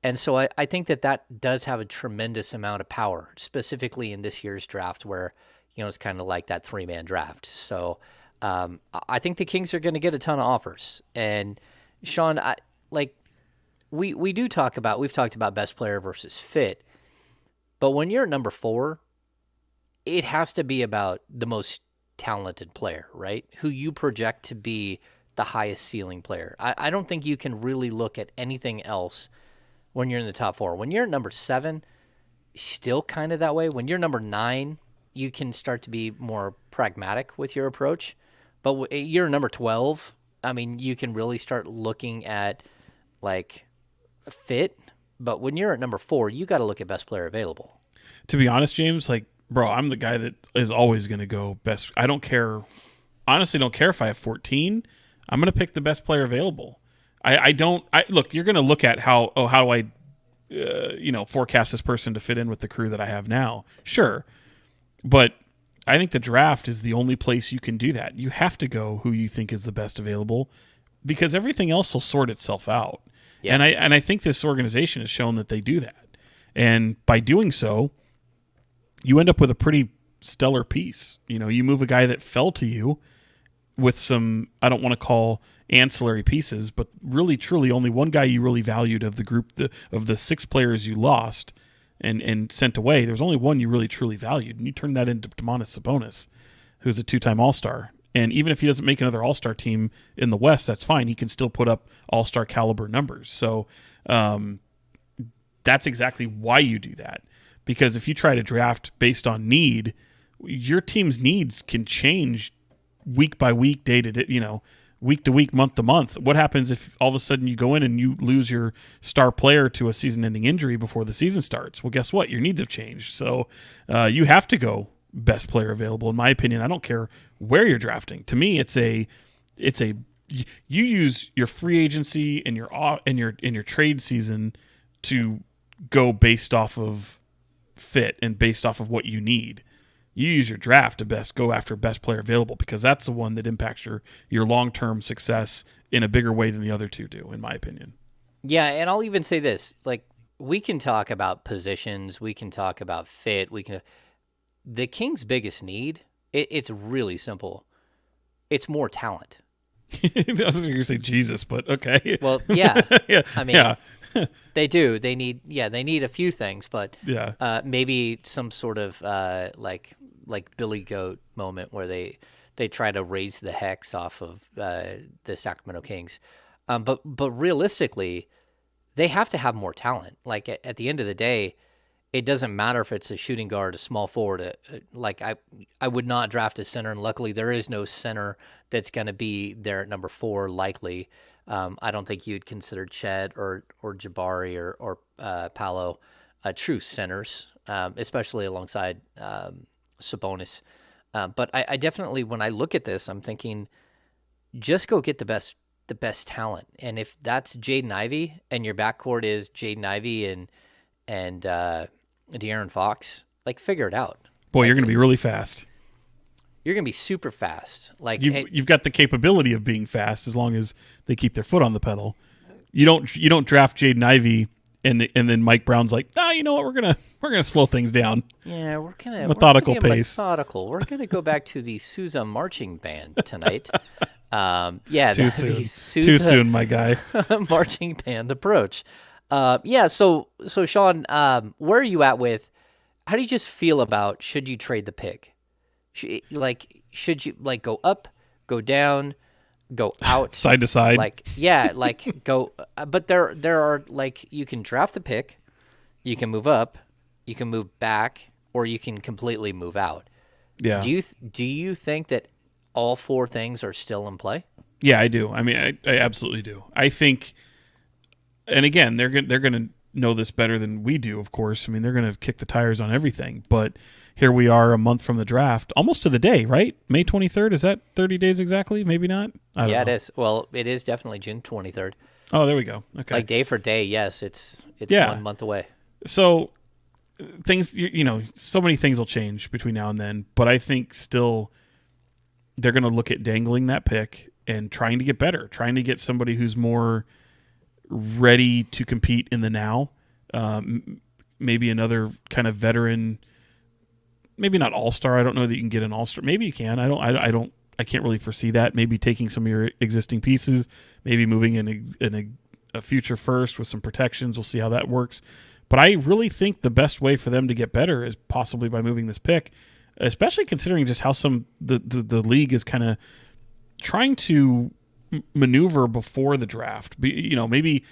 And so I think that does have a tremendous amount of power, specifically in this year's draft where, it's kind of like that 3-man draft. So I think the Kings are going to get a ton of offers. And Sean, we've talked about best player versus fit, but when you're at number 4, it has to be about the most talented player, right? Who you project to be the highest ceiling player. I don't think you can really look at anything else when you're in the top 4. When you're at number 7, still kind of that way. When you're number 9, you can start to be more pragmatic with your approach. But you're number 12, I mean, you can really start looking at like fit. But when you're at number 4, you got to look at best player available. To be honest, James, like, bro, I'm the guy that is always going to go best. I don't care. Honestly, don't care if I have 14. I'm going to pick the best player available. Look, you're going to look at how do I, forecast this person to fit in with the crew that I have now. Sure. But I think the draft is the only place you can do that. You have to go who you think is the best available because everything else will sort itself out. Yeah. And I think this organization has shown that they do that. And by doing so, you end up with a pretty stellar piece. You move a guy that fell to you with some, I don't want to call ancillary pieces, but really, truly only one guy you really valued of the group, of the 6 players you lost and sent away. There's only one you really, truly valued, and you turned that into Domantas Sabonis, who's a 2-time All-Star. And even if he doesn't make another All-Star team in the West, that's fine. He can still put up All-Star caliber numbers. So that's exactly why you do that. Because if you try to draft based on need, your team's needs can change week by week, day to day, week to week, month to month. What happens if all of a sudden you go in and you lose your star player to a season-ending injury before the season starts? Well, guess what? Your needs have changed. So you have to go best player available. In my opinion, I don't care where you're drafting. To me, you use your free agency and your trade season to go based off of fit and based off of what you need. You use your draft to go after best player available, because that's the one that impacts your long-term success in a bigger way than the other two do, in my opinion. Yeah, and I'll even say this: like, we can talk about positions, we can talk about fit, the Kings' biggest need, it's really simple. It's more talent. I was going to say Jesus, but okay. Well, yeah. Yeah, I mean, yeah, they do. They need a few things, but yeah. maybe some sort of like Billy Goat moment where they try to raise the hex off of the Sacramento Kings. But realistically, they have to have more talent. Like, at the end of the day, it doesn't matter if it's a shooting guard, a small forward. Like, I would not draft a center, and luckily there is no center that's going to be there at number 4 likely. I don't think you'd consider Chet or Jabari or Paolo true centers, especially alongside Sabonis. But I definitely, when I look at this, I'm thinking, just go get the best talent. And if that's Jaden Ivey and your backcourt is Jaden Ivey and De'Aaron Fox, like, figure it out. Boy, like, you're going to be really fast. You're going to be super fast. Like, you've got the capability of being fast as long as they keep their foot on the pedal. You don't draft Jaden Ivey and then Mike Brown's like, you know what, we're gonna slow things down. Yeah, we're gonna methodical pace. Methodical. We're gonna go back to the Sousa marching band tonight. Too soon, my guy. Marching band approach. So Sean, where are you at with? How do you just feel about, should you trade the pick? Should you go up, go down, go out, side to side? Go. But there are, like, you can draft the pick, you can move up, you can move back, or you can completely move out. Yeah. Do you think that all 4 things are still in play? Yeah, I do. I mean, I absolutely do. I think, and again, they're going to know this better than we do, of course. I mean, they're going to kick the tires on everything, but here we are a month from the draft, almost to the day, right? May 23rd. Is that 30 days exactly? Maybe not. I don't know. It is. Well, it is definitely June 23rd. Oh, there we go. Okay. Like, day for day, yes, it's 1 month away. So things, so many things will change between now and then, but I think still they're going to look at dangling that pick and trying to get better, trying to get somebody who's more ready to compete in the now. Maybe another kind of veteran, maybe not all-star. I don't know that you can get an all-star. Maybe you can. I can't really foresee that. Maybe taking some of your existing pieces, maybe moving in a future first with some protections. We'll see how that works. But I really think the best way for them to get better is possibly by moving this pick, especially considering just how the league is kind of trying to maneuver before the draft. Maybe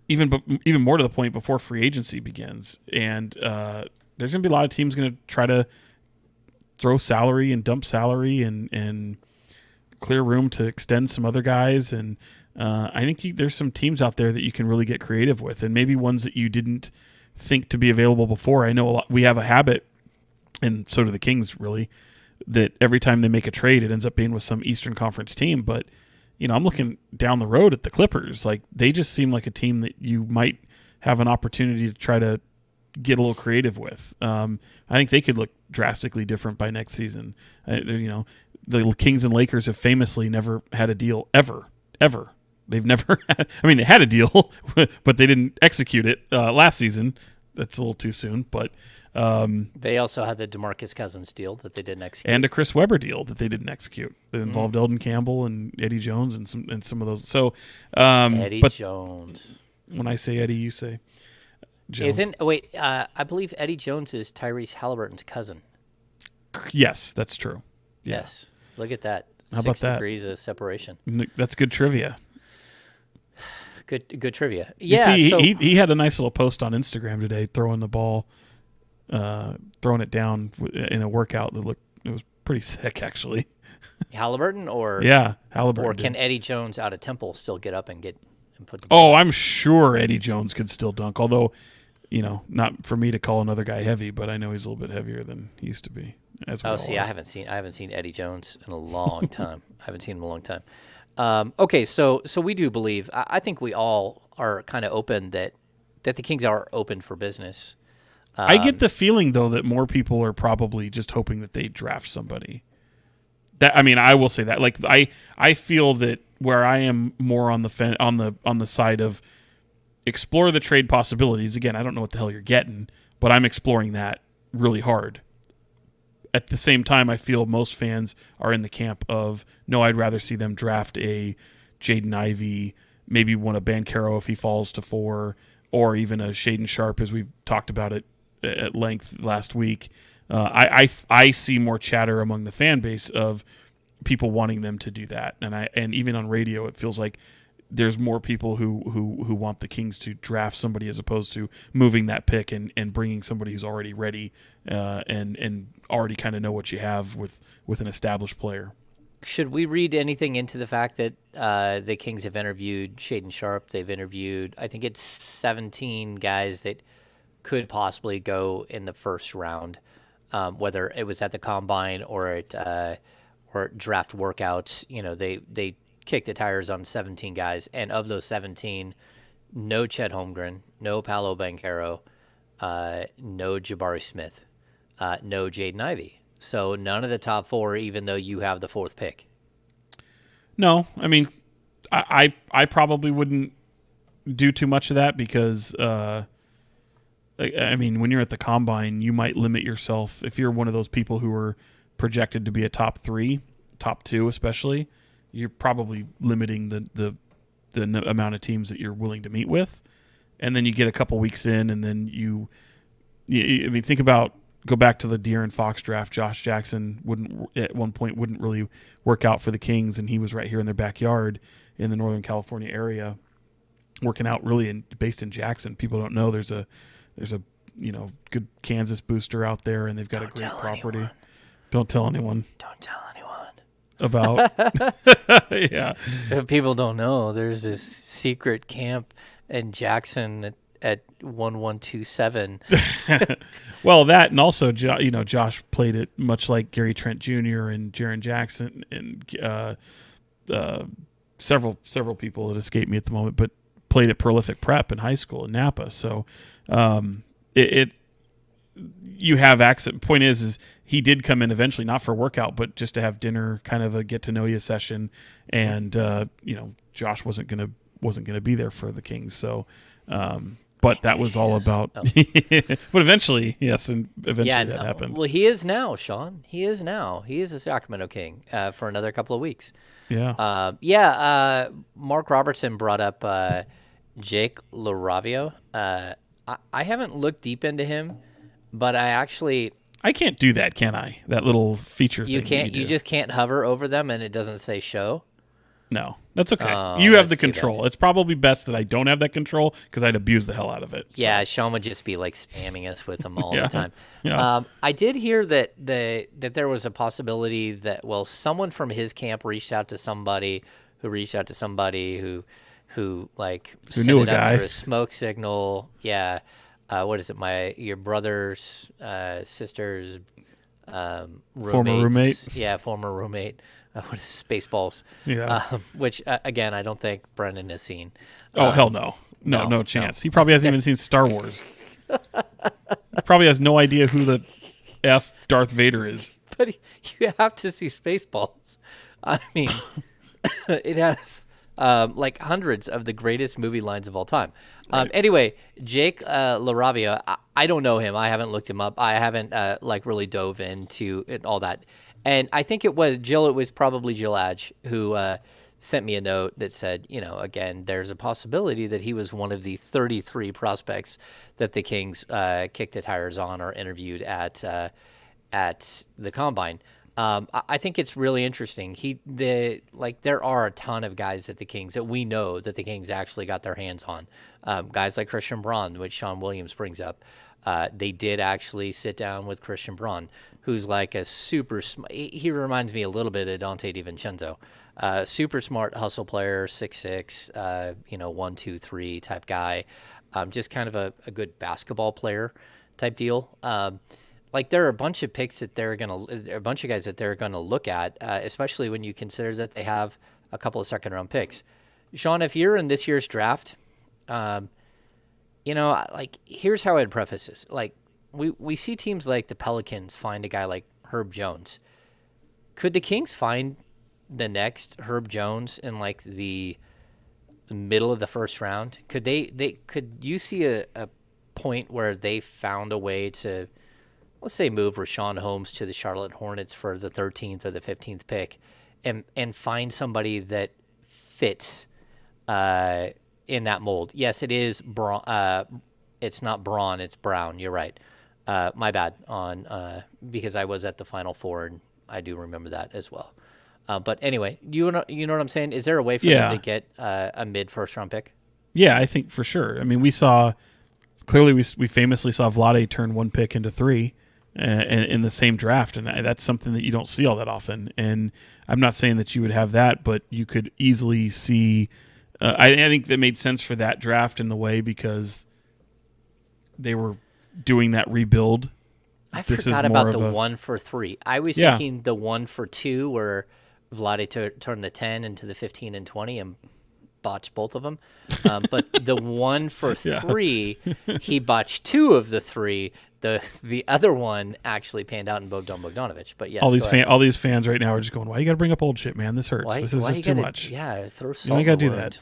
even more to the point, before free agency begins. And there's going to be a lot of teams going to try to throw salary and dump salary and clear room to extend some other guys. And I think there's some teams out there that you can really get creative with, and maybe ones that you didn't think to be available before. I know we have a habit, and so do the Kings, really, that every time they make a trade, it ends up being with some Eastern Conference team. But, I'm looking down the road at the Clippers. Like, they just seem like a team that you might have an opportunity to try to get a little creative with. I think they could look drastically different by next season. The Kings and Lakers have famously never had a deal ever. They've never had, they had a deal, but they didn't execute it last season. That's a little too soon, but they also had the DeMarcus Cousins deal that they didn't execute, and a Chris Webber deal that they didn't execute that involved Eldon Campbell and Eddie Jones and some of those. So Eddie Jones. When I say Eddie, you say Jones. I believe Eddie Jones is Tyrese Halliburton's cousin. Yes, that's true. Yeah. Yes, look at that. How about 6 that? degrees of separation. That's good trivia. Good trivia. Yeah, you see, he had a nice little post on Instagram today, throwing the ball, throwing it down in a workout it was pretty sick, actually. Halliburton Halliburton. Or can Eddie Jones out of Temple still get up and put the ball? Oh, I'm sure Eddie Jones could still dunk, although, not for me to call another guy heavy, but I know he's a little bit heavier than he used to be. I haven't seen Eddie Jones in a long time. I haven't seen him in a long time. Okay, so we do believe. I think we all are kind of open that the Kings are open for business. I get the feeling though that more people are probably just hoping that they draft somebody. I will say that. Like I feel that where I am more on the side of explore the trade possibilities. Again, I don't know what the hell you're getting, but I'm exploring that really hard. At the same time, I feel most fans are in the camp of, no, I'd rather see them draft a Jaden Ivey, maybe one of Banchero if he falls to 4, or even a Shaden Sharp, as we've talked about it at length last week. I see more chatter among the fan base of people wanting them to do that, and even on radio, it feels like there's more people who want the Kings to draft somebody as opposed to moving that pick and bringing somebody who's already ready and already kind of know what you have with an established player. Should we read anything into the fact that the Kings have interviewed Shaden Sharp? They've interviewed, I think it's 17 guys that could possibly go in the first round, whether it was at the combine or at draft workouts. You know, they kicked the tires on 17 guys, and of those 17, no Chet Holmgren, no Paolo Banchero, no Jabari Smith, no Jaden Ivey. So none of the top 4, even though you have the 4th pick. No, I mean, I probably wouldn't do too much of that because, I mean, when you're at the combine, you might limit yourself. If you're one of those people who are projected to be a top 3, top 2 especially, you're probably limiting the amount of teams that you're willing to meet with. And then you get a couple weeks in, and then I mean, go back to the De'Aaron Fox draft. Josh Jackson wouldn't really work out for the Kings, and he was right here in their backyard in the Northern California area, working out really based in Jackson. People don't know there's a good Kansas booster out there, and they've got a great property. Anyone. Don't tell anyone. Don't tell anyone. About yeah. If people don't know, there's this secret camp in Jackson at 1127. Well, that, and also Josh played it much like Gary Trent Jr. and Jaren Jackson and several people that escape me at the moment, but played at Prolific Prep in high school in Napa. So you have access. Point is he did come in eventually, not for a workout, but just to have dinner, kind of a get to know you session. And Josh wasn't gonna be there for the Kings. So, but that was all about. Oh. But eventually, yes, and eventually that happened. Well, he is now, Sean. He is a Sacramento King for another couple of weeks. Yeah. Mark Robertson brought up Jake LaRavio. I haven't looked deep into him, but I can't do that, can I? That little feature you thing. Can't. You just can't hover over them, and it doesn't say show. No, that's okay. You have the control. It's probably best that I don't have that control because I'd abuse the hell out of it. Yeah, Sean would just be like spamming us with them all the time. Yeah. I did hear that there was a possibility that someone from his camp reached out to somebody who sent knew a it up guy through a smoke signal. Yeah. What is it? Your brother's sister's former roommate. Yeah, former roommate. What is Spaceballs? Yeah. Which again, I don't think Brendan has seen. Oh hell no, no chance. He probably hasn't even seen Star Wars. He probably has no idea who the F Darth Vader is. But you have to see Spaceballs. I mean, it has hundreds of the greatest movie lines of all time. Right. Anyway, Jake LaRavia, I don't know him. I haven't looked him up. I haven't really dove into all that. And I think it was probably Jill Adge who sent me a note that said, again, there's a possibility that he was one of the 33 prospects that the Kings kicked the tires on or interviewed at the combine. I think it's really interesting. There are a ton of guys at the Kings that we know that the Kings actually got their hands on. Guys like Christian Braun, which Sean Williams brings up. They did actually sit down with Christian Braun, who's like a super he reminds me a little bit of Dante DiVincenzo. Super smart hustle player, 6'6", 1-2-3 type guy. Just kind of a good basketball player type deal. There are a bunch of picks that a bunch of guys that they're gonna look at, especially when you consider that they have a couple of second round picks. Sean, if you're in this year's draft, here's how I'd preface this. we see teams like the Pelicans find a guy like Herb Jones. Could the Kings find the next Herb Jones in like the middle of the first round? Could could you see a point where they found a way to, let's say, move Rashawn Holmes to the Charlotte Hornets for the 13th or the 15th pick, and find somebody that fits in that mold? Yes, it is it's not Braun, it's Brown. You're right. My bad on because I was at the Final Four and I do remember that as well. But anyway, you know what I'm saying? Is there a way for them to get a mid first round pick? Yeah, I think for sure. I mean, we famously saw Vlade turn one pick into three in the same draft, and that's something that you don't see all that often. And I'm not saying that you would have that, but you could easily see. I think that made sense for that draft in the way because they were doing that rebuild. I forgot about the 1 for 3. I was thinking the 1 for 2 where Vlade turned the 10 into the 15 and 20 and botched both of them. But the 1 for 3, he botched 2 of the 3. The other one actually panned out in Bogdan Bogdanovic. But yes, all these fans right now are just going, "Why you got to bring up old shit, man? This hurts. This is just too much." Yeah, throw salt. You got to do that.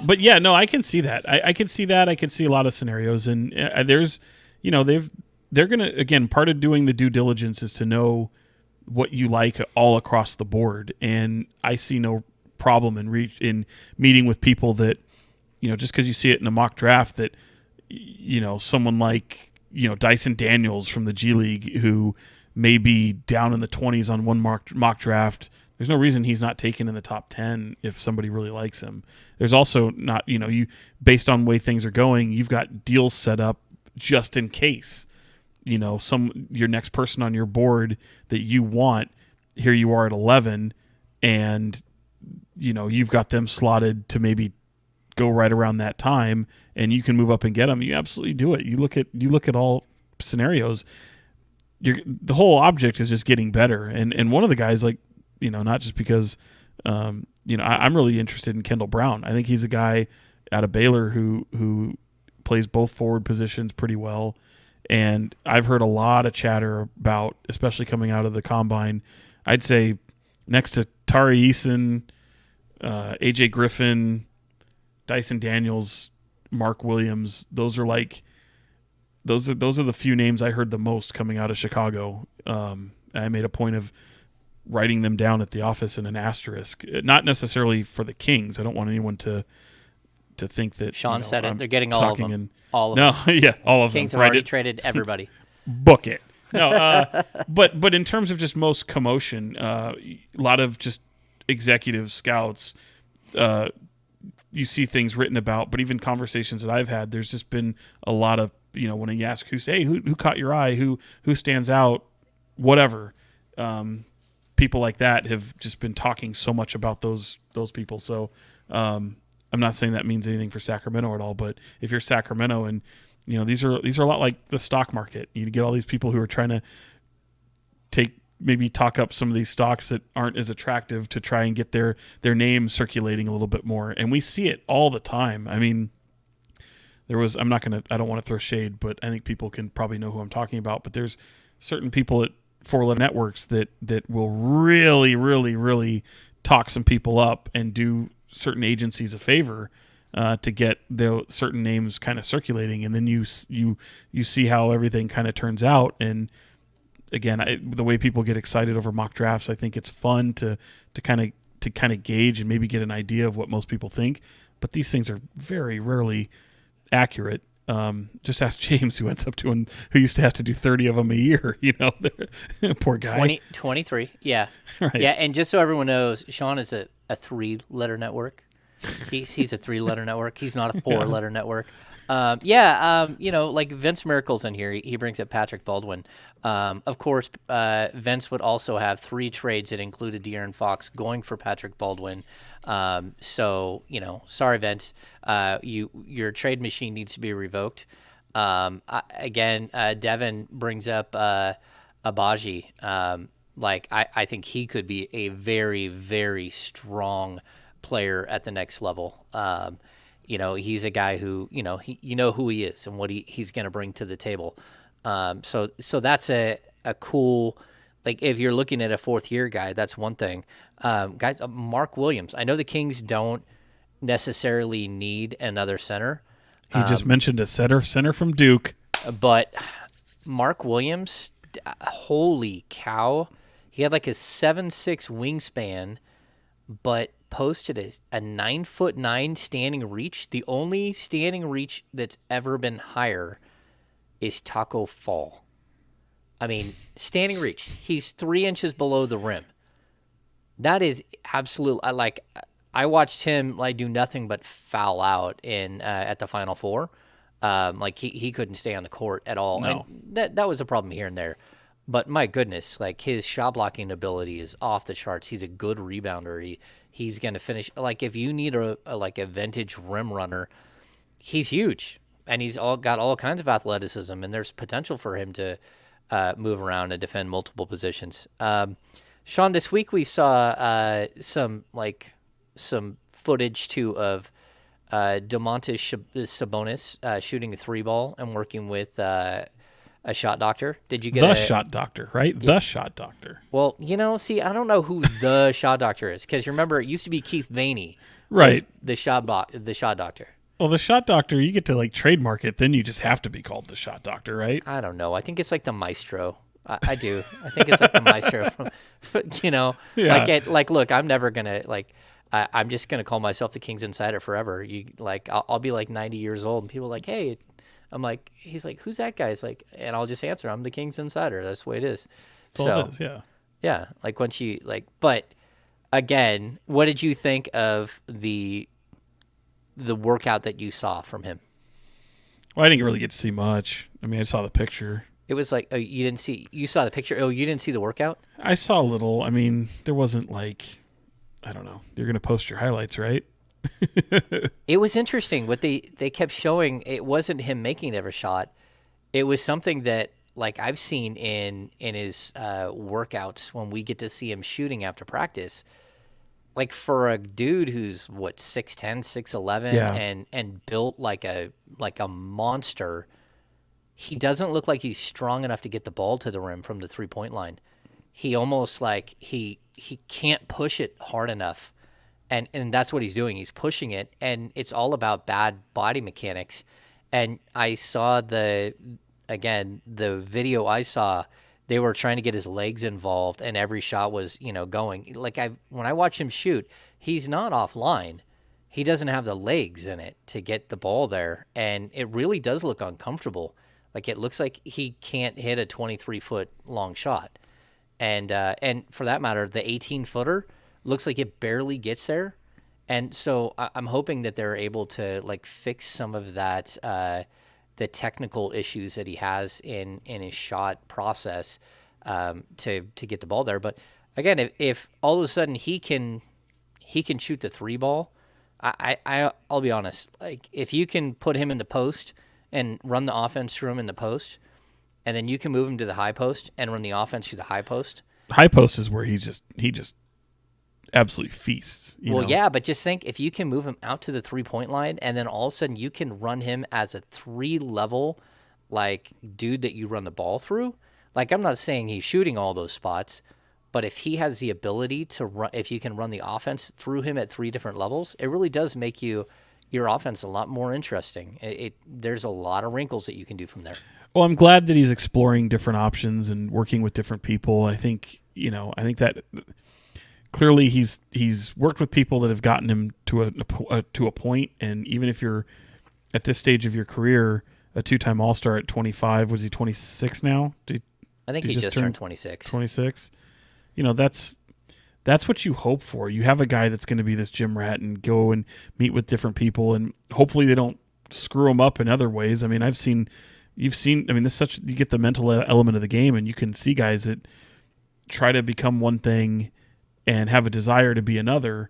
But yeah, no, I can see that. I can see that. I can see a lot of scenarios, and there's, they're gonna, again, part of doing the due diligence is to know what you like all across the board, and I see no problem in meeting with people that, just because you see it in a mock draft that, someone like, Dyson Daniels from the G League, who may be down in the 20s on one mock draft. There's no reason he's not taken in the top 10 if somebody really likes him. There's also not, you based on the way things are going, you've got deals set up just in case, your next person on your board that you want, here you are at 11, and you've got them slotted to maybe go right around that time, and you can move up and get them. You absolutely do it. You look at all scenarios. The whole object is just getting better. And one of the guys, like, not just because, I'm really interested in Kendall Brown. I think he's a guy out of Baylor who plays both forward positions pretty well. And I've heard a lot of chatter about, especially coming out of the combine, I'd say next to Tari Eason, AJ Griffin, Dyson Daniels, Mark Williams, those are the few names I heard the most coming out of Chicago. I made a point of writing them down at the office in an asterisk, not necessarily for the Kings. I don't want anyone to think that Sean said it. They're getting all of them. All of them. Yeah, all of them. Kings have already traded everybody. Book it. No, but in terms of just most commotion, a lot of just executive scouts, you see things written about, but even conversations that I've had, there's just been a lot of, when you ask who caught your eye, who stands out, whatever, people like that have just been talking so much about those people. So I'm not saying that means anything for Sacramento at all, but if you're Sacramento and these are a lot like the stock market. You get all these people who are trying to maybe talk up some of these stocks that aren't as attractive to try and get their name circulating a little bit more. And we see it all the time. I mean, I don't want to throw shade, but I think people can probably know who I'm talking about. But there's certain people at 411 Networks that will really, really, really talk some people up and do certain agencies a favor to get the certain names kind of circulating. And then you see how everything kind of turns out. And again, the way people get excited over mock drafts, I think it's fun to kind of gauge and maybe get an idea of what most people think. But these things are very rarely accurate. Just ask James, who used to have to do 30 of them a year. Poor guy. 23. Yeah, right. Yeah. And just so everyone knows, Sean is a 3-letter network. He's a 3-letter network. He's not a 4-letter network. Like Vince Miracle's in here. He brings up Patrick Baldwin. Of course, Vince would also have 3 trades that included De'Aaron Fox going for Patrick Baldwin. Sorry, Vince. Your trade machine needs to be revoked. Devin brings up Abaji. I think he could be a very, very strong player at the next level. He's a guy who, who he is and what he's going to bring to the table. So that's a cool, like if you're looking at a fourth year guy, that's one thing. Guys, Mark Williams. I know the Kings don't necessarily need another center, He just mentioned a center from Duke. but Mark Williams, holy cow, he had like a 7'6" wingspan, but posted a 9'9" standing reach. The only standing reach that's ever been higher is Taco Fall. I mean, standing reach. He's 3 inches below the rim. That is absolute. I watched him like do nothing but foul out in at the Final Four. Like he couldn't stay on the court at all. No. And that was a problem here and there. But my goodness, like his shot blocking ability is off the charts. He's a good rebounder. He's going to finish. Like if you need a vintage rim runner, he's huge, and he's got all kinds of athleticism, and there's potential for him to move around and defend multiple positions. Sean, this week we saw some footage too of Domantas Sabonis shooting a 3-ball and working with a shot doctor. Did you get shot doctor, right? Yeah. The shot doctor. Well, see, I don't know who the shot doctor is, because remember it used to be Keith Vaney, right? The shot doctor. Well, the shot doctor, you get to like trademark it, then you just have to be called the shot doctor, right? I don't know. I think it's like the maestro. I do. I think it's like the maestro from, Yeah. Look, I'm never gonna I'm just gonna call myself the Kings Insider forever. I'll be like 90 years old, and people are like, hey. I'm like, he's like, who's that guy? It's like, and I'll just answer, I'm the Kings Insider. That's the way it is. It is, yeah. Yeah. Like once you but again, what did you think of the workout that you saw from him? Well, I didn't really get to see much. I mean, I saw the picture. It was like, you saw the picture. Oh, you didn't see the workout? I saw a little. I mean, there wasn't like, I don't know. You're going to post your highlights, right? It was interesting what they kept showing. It wasn't him making every shot. It was something that like I've seen in his workouts when we get to see him shooting after practice. Like for a dude who's 6'10", 6'11", yeah. and built like a monster, he doesn't look like he's strong enough to get the ball to the rim from the 3-point line. He almost like he can't push it hard enough. And that's what he's doing. He's pushing it, and it's all about bad body mechanics. And I saw the video I saw, they were trying to get his legs involved, and every shot was, going. Like when I watch him shoot, he's not offline. He doesn't have the legs in it to get the ball there, and it really does look uncomfortable. Like it looks like he can't hit a 23-foot long shot. And for that matter, the 18-footer looks like it barely gets there. And so I'm hoping that they're able to like fix some of that, the technical issues that he has in his shot process to get the ball there. But again, if all of a sudden he can shoot the 3-ball, I'll be honest. Like if you can put him in the post and run the offense through him in the post, and then you can move him to the high post and run the offense through the high post. High post is where he just absolutely feasts. You know? Yeah, but just think if you can move him out to the 3-point line, and then all of a sudden you can run him as a 3-level like dude that you run the ball through. Like I'm not saying he's shooting all those spots, but if he has the ability to run, if you can run the offense through him at 3 different levels, it really does make your offense a lot more interesting. There's a lot of wrinkles that you can do from there. Well, I'm glad that he's exploring different options and working with different people. I think that clearly he's worked with people that have gotten him to a point. And even if you're at this stage of your career, a 2-time All-Star at 25, was he 26 now? I think he just turned 26. 26. That's what you hope for. You have a guy that's going to be this gym rat and go and meet with different people, and hopefully they don't screw him up in other ways. I mean, you've seen. I mean, you get the mental element of the game, and you can see guys that try to become one thing and have a desire to be another,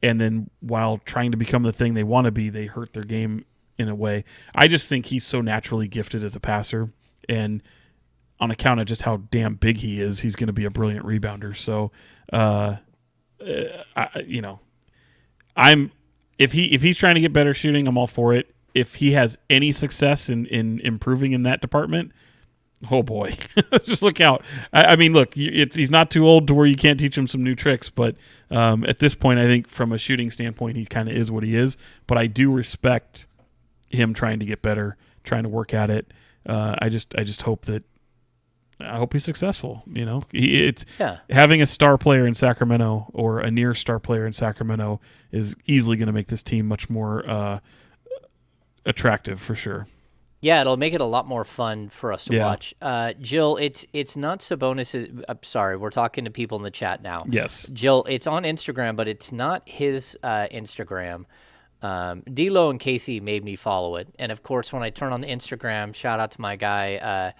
and then while trying to become the thing they want to be, they hurt their game in a way. I just think he's so naturally gifted as a passer, and on account of just how damn big he is, he's going to be a brilliant rebounder. So, if he's trying to get better shooting, I'm all for it. If he has any success in improving in that department, Oh boy, just look out. I mean, look, he's not too old to where you can't teach him some new tricks, but at this point, I think from a shooting standpoint, he kind of is what he is. But I do respect him trying to get better, trying to work at it. I just hope that I hope he's successful. It's having a star player in Sacramento or a near star player in Sacramento is easily going to make this team much more attractive for sure. Yeah, it'll make it a lot more fun for us to watch. Jill, it's not Sabonis. I'm sorry, we're talking to people in the chat now. Yes. Jill, it's on Instagram, but it's not his Instagram. D-Lo and Casey made me follow it. And, of course, when I turn on the Instagram, shout out to my guy,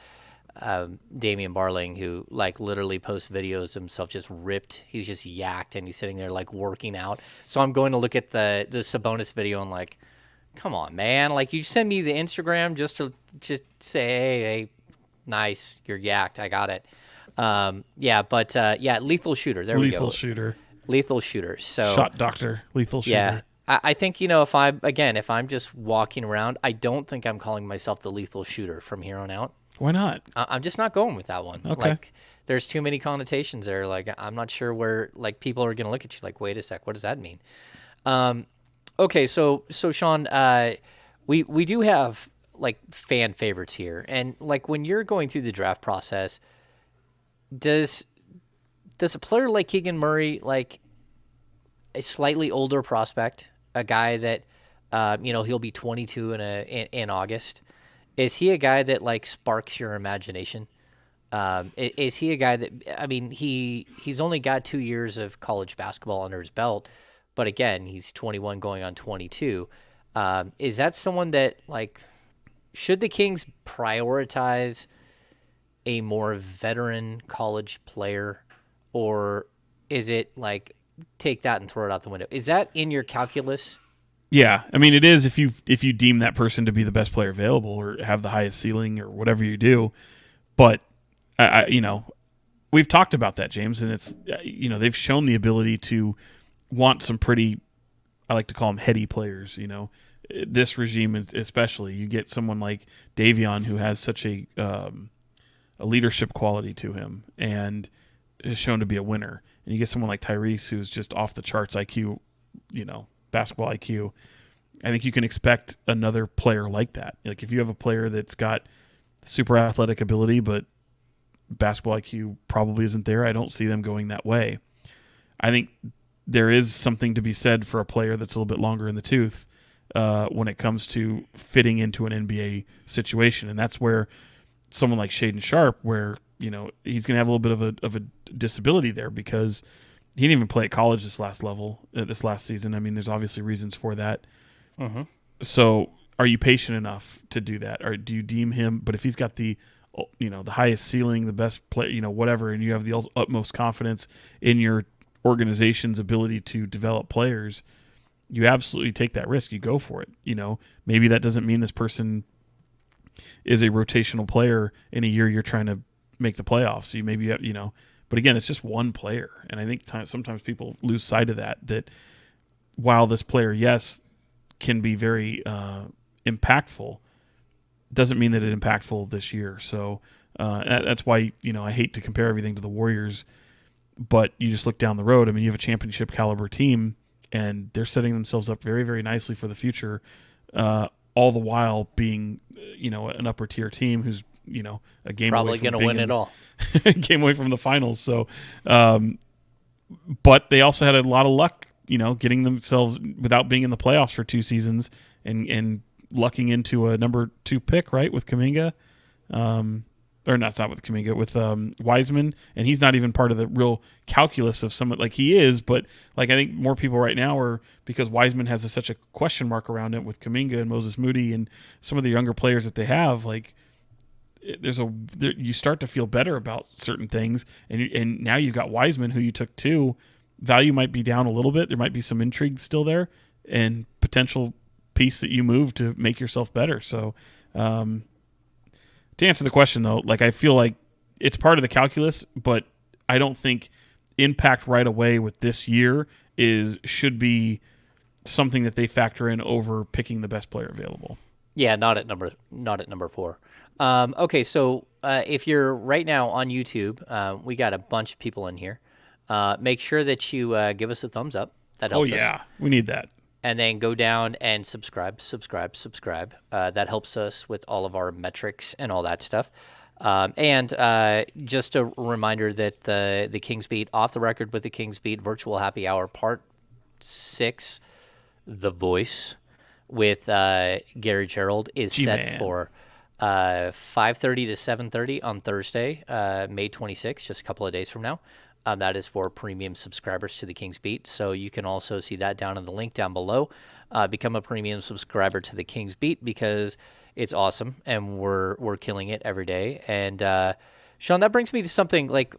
Damian Barling, who, like, literally posts videos of himself just ripped. He's just yacked, and he's sitting there, like, working out. So I'm going to look at the Sabonis video and, like, come on, man. Like, you send me the Instagram just to say, hey, nice, you're yacked. I got it. Lethal shooter. There we go. Lethal shooter. So shot doctor, lethal shooter. Yeah. I think, if I'm just walking around, I don't think I'm calling myself the lethal shooter from here on out. Why not? I'm just not going with that one. Okay. Like, there's too many connotations there. Like, I'm not sure where, like, people are going to look at you like, wait a sec, what does that mean? Okay, so Sean, we do have, like, fan favorites here. And, like, when you're going through the draft process, does a player like Keegan Murray, like, a slightly older prospect, a guy that, he'll be 22 in August, is he a guy that, like, sparks your imagination? Is he a guy that, I mean, he's only got 2 years of college basketball under his belt, but again, he's 21 going on 22. Is that someone that, like, should the Kings prioritize a more veteran college player, or is it, like, take that and throw it out the window? Is that in your calculus? Yeah, I mean, it is if you deem that person to be the best player available or have the highest ceiling or whatever you do. But we've talked about that, James, and it's they've shown the ability to want some pretty, I like to call them heady players. This regime especially, you get someone like Davion who has such a leadership quality to him and is shown to be a winner, and you get someone like Tyrese who's just off the charts IQ, basketball IQ. I think you can expect another player like that. Like, if you have a player that's got super athletic ability but basketball IQ probably isn't there, I don't see them going that way. I think there is something to be said for a player that's a little bit longer in the tooth when it comes to fitting into an NBA situation, and that's where someone like Shaedon Sharpe, where he's going to have a little bit of a disability there because he didn't even play at college this last season. I mean, there's obviously reasons for that. Mm-hmm. So are you patient enough to do that? Or do you deem him, but if he's got the highest ceiling, the best play, whatever, and you have the utmost confidence in your organization's ability to develop players, you absolutely take that risk. You go for it. Maybe that doesn't mean this person is a rotational player in a year you're trying to make the playoffs. So you maybe, but again, it's just one player. And I think sometimes people lose sight of that while this player, yes, can be very impactful, doesn't mean that it's impactful this year. So that's why, I hate to compare everything to the Warriors, but you just look down the road. I mean, you have a championship caliber team and they're setting themselves up very, very nicely for the future, all the while being, an upper tier team who's, a game probably going to win it all. Game away from the finals. So, but they also had a lot of luck, getting themselves without being in the playoffs for 2 seasons and lucking into a number 2 pick, right, with Kuminga. Or not with Kuminga, with Wiseman, and he's not even part of the real calculus of someone like he is. But like, I think more people right now are, because Wiseman has such a question mark around it with Kuminga and Moses Moody and some of the younger players that they have. Like, you start to feel better about certain things, and now you've got Wiseman, who you took 2. Value might be down a little bit. There might be some intrigue still there, and potential piece that you move to make yourself better. So. To answer the question, though, like, I feel like it's part of the calculus, but I don't think impact right away with this year should be something that they factor in over picking the best player available. Yeah, not at number 4. Okay, so if you're right now on YouTube, we got a bunch of people in here. Make sure that you give us a thumbs up. That Oh helps us. yeah, we need that. And then go down and subscribe. That helps us with all of our metrics and all that stuff. And just a reminder that the Kings Beat, Off the Record with the Kings Beat Virtual Happy Hour Part 6, The Voice, with Gary Gerald is G-Man. set for 5:30 to 7:30 on Thursday, May 26th, just a couple of days from now. That is for premium subscribers to the Kings Beat. So you can also see that down in the link down below. Become a premium subscriber to the Kings Beat because it's awesome and we're killing it every day. And Sean, that brings me to something like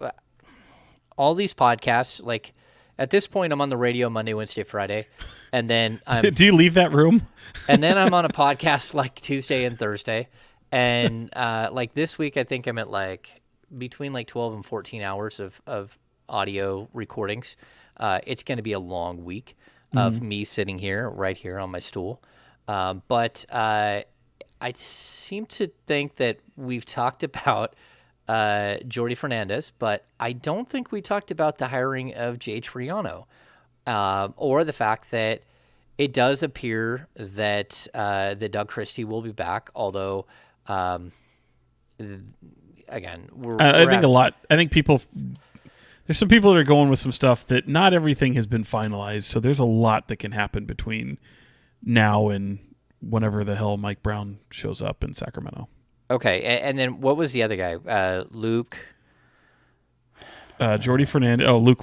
all these podcasts. Like at this point, I'm on the radio Monday, Wednesday, Friday, and then I'm Do you leave that room? and then I'm on a podcast like Tuesday and Thursday. And like this week, I think I'm at like between like 12 and 14 hours of audio recordings. It's going to be a long week of me sitting here, right here on my stool. But I seem to think that we've talked about Jordi Fernandez, but I don't think we talked about the hiring of Jay Triano, or the fact that it does appear that that Doug Christie will be back, although again, I think a lot. I think people. There's some people that are going with some stuff that not everything has been finalized. So there's a lot that can happen between now and whenever the hell Mike Brown shows up in Sacramento. Okay, and then what was the other guy? Luke. Jordi Fernandez. Oh, Luke.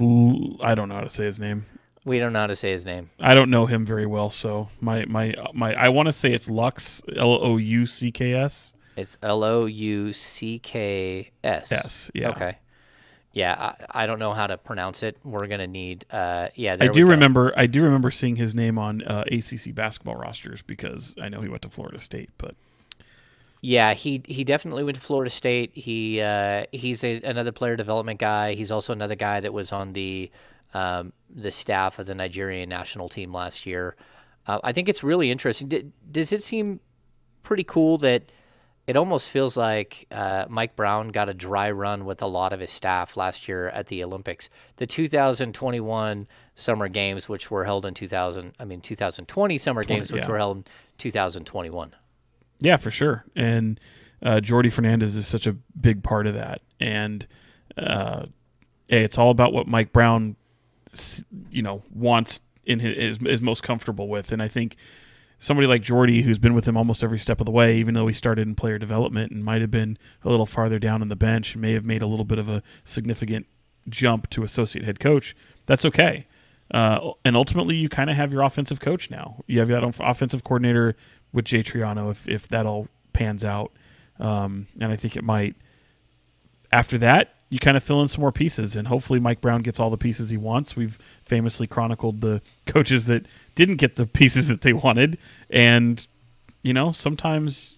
I don't know how to say his name. We don't know how to say his name. I don't know him very well, so my I want to say it's Lux, Loucks. It's Loucks. Yes, yeah. Okay. Yeah, I don't know how to pronounce it. We're gonna need. I do remember seeing his name on ACC basketball rosters because I know he went to Florida State. But yeah, he definitely went to Florida State. He's another player development guy. He's also another guy that was on the staff of the Nigerian national team last year. I think it's really interesting. Does it seem pretty cool that it almost feels like Mike Brown got a dry run with a lot of his staff last year at the Olympics? The 2021 Summer Games, which were held in 2020 Summer Games, which were held in 2021. Yeah, for sure. And Jordi Fernandez is such a big part of that. And it's all about what Mike Brown, wants in is most comfortable with. And I think somebody like Jordi, who's been with him almost every step of the way, even though he started in player development and might have been a little farther down on the bench, may have made a little bit of a significant jump to associate head coach. That's okay. And ultimately, you kind of have your offensive coach now. You have that offensive coordinator with Jay Triano if that all pans out. And I think it might. After that, you kind of fill in some more pieces, and hopefully Mike Brown gets all the pieces he wants. We've famously chronicled the coaches that didn't get the pieces that they wanted, and sometimes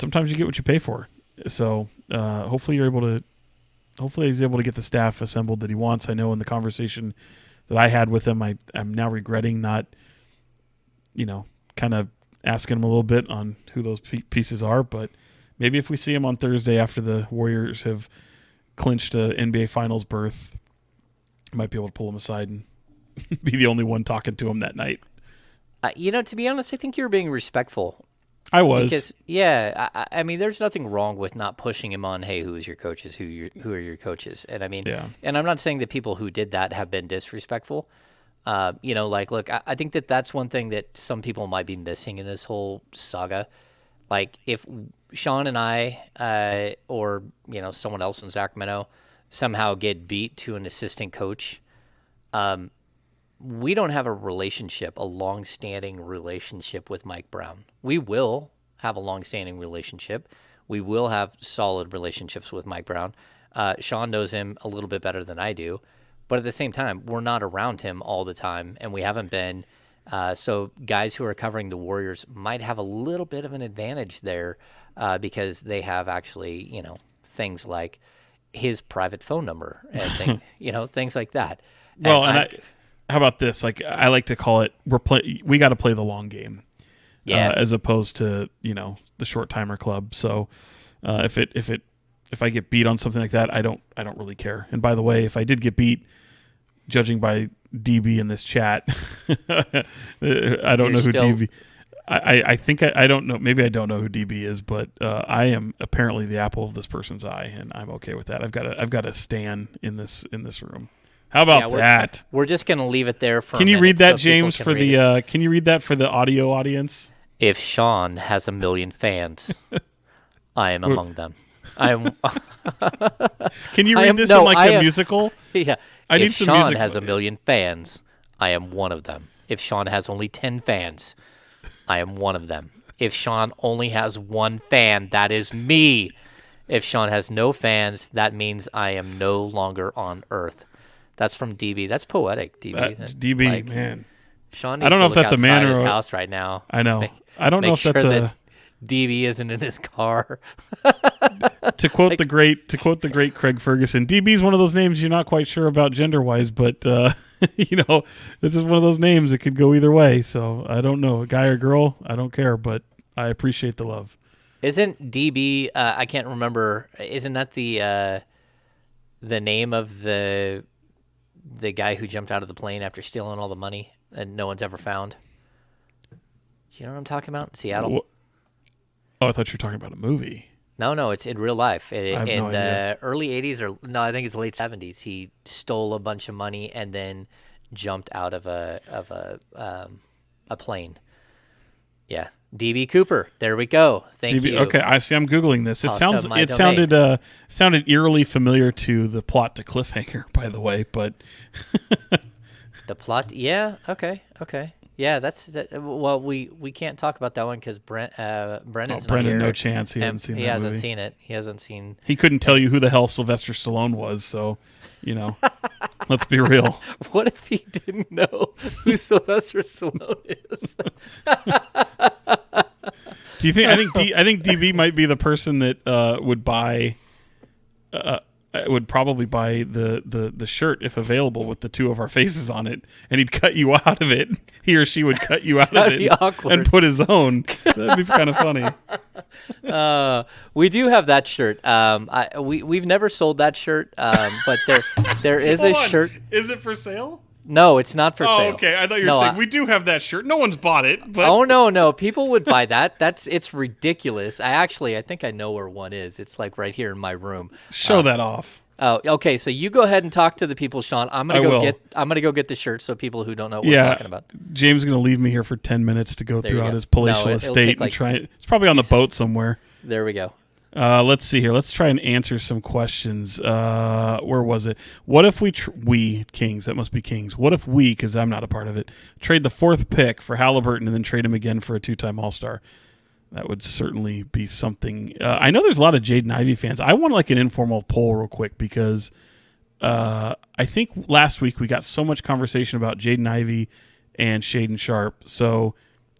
you get what you pay for. So hopefully he's able to get the staff assembled that he wants. I know in the conversation that I had with him, I'm now regretting not, kind of asking him a little bit on who those pieces are, but maybe if we see him on Thursday after the Warriors have clinched a NBA Finals berth, I might be able to pull him aside and be the only one talking to him that night. To be honest, I think you're being respectful. I was. Because, I mean, there's nothing wrong with not pushing him on, hey, who's your coaches? Who are your coaches? And I mean, and I'm not saying that people who did that have been disrespectful. Look, I think that's one thing that some people might be missing in this whole saga. Like, if Sean and I, or someone else in Sacramento, somehow get beat to an assistant coach, we don't have a long-standing relationship with Mike Brown. We will have a long-standing relationship. We will have solid relationships with Mike Brown. Sean knows him a little bit better than I do, but at the same time, we're not around him all the time, and we haven't been. So guys who are covering the Warriors might have a little bit of an advantage there because they have actually, things like his private phone number and things like that. Well, how about this? Like, I like to call it, we got to play the long game, as opposed to the short timer club. So If I get beat on something like that, I don't really care. And by the way, if I did get beat, judging by DB in this chat, I don't know who DB. I think I don't know. Maybe I don't know who DB is, but I am apparently the apple of this person's eye, and I'm okay with that. I've got a stan in this room. How about that? We're just gonna leave it there for. Can a you minute read that, so James? For the can you read that for the audio audience? If Sean has 1 million fans, I am among them. I am. Can you read this in a musical? Yeah. I need if some Sean music. has 1 million fans, I am one of them. If Sean has only 10 fans, I am one of them. If Sean only has 1 fan, that is me. If Sean has no fans, that means I am no longer on Earth. That's from DB. That's poetic, DB. DB, man. Sean needs I don't know to if look that's a outside man or his a house right now. I know. I don't know if that's that DB isn't in his car. To quote the great Craig Ferguson, DB is one of those names you're not quite sure about gender wise, but this is one of those names that could go either way. So I don't know, a guy or girl, I don't care, but I appreciate the love. Isn't DB? I can't remember. Isn't that the name of the guy who jumped out of the plane after stealing all the money and no one's ever found? You know what I'm talking about? Seattle. Oh, I thought you were talking about a movie. No, it's in real life. In no the idea. early 80s, or no, I think it's late 70s, he stole a bunch of money and then jumped out of a plane. Yeah, DB Cooper. There we go. Thank you. Okay, I see. I'm googling this. It domain. sounded eerily familiar to the plot to Cliffhanger, by the way. But the plot, yeah. Okay. Yeah, well, we can't talk about that one because Brennan's not here. No chance. He hasn't seen that movie. He hasn't seen it. He hasn't seen. He couldn't tell you who the hell Sylvester Stallone was, so, let's be real. What if he didn't know who Sylvester Stallone is? Do you think? I think DB might be the person that would buy. Would probably buy the shirt if available with the 2 of our faces on it, and he'd cut you out of it. He or she would cut you out of it and put his own. That'd be kind of funny. We do have that shirt. We've never sold that shirt, but there is a shirt. Is it for sale? No, it's not for sale. Oh, okay. I thought you were saying we do have that shirt. No one's bought it. But... Oh no, people would buy that. It's ridiculous. I think I know where one is. It's like right here in my room. Show that off. Oh, okay. So you go ahead and talk to the people, Sean. I'm gonna go get the shirt so people who don't know what we're talking about. James is gonna leave me here for 10 minutes to go throughout his palatial estate and try it. It's probably on the boat somewhere. There we go. Let's see here. Let's try and answer some questions. Where was it? What if we Kings, that must be Kings. What if we, because I'm not a part of it, trade the 4th pick for Halliburton and then trade him again for a 2-time All-Star? That would certainly be something. I know there's a lot of Jaden Ivey fans. I want like an informal poll real quick because I think last week we got so much conversation about Jaden Ivey and Shaedon Sharpe. So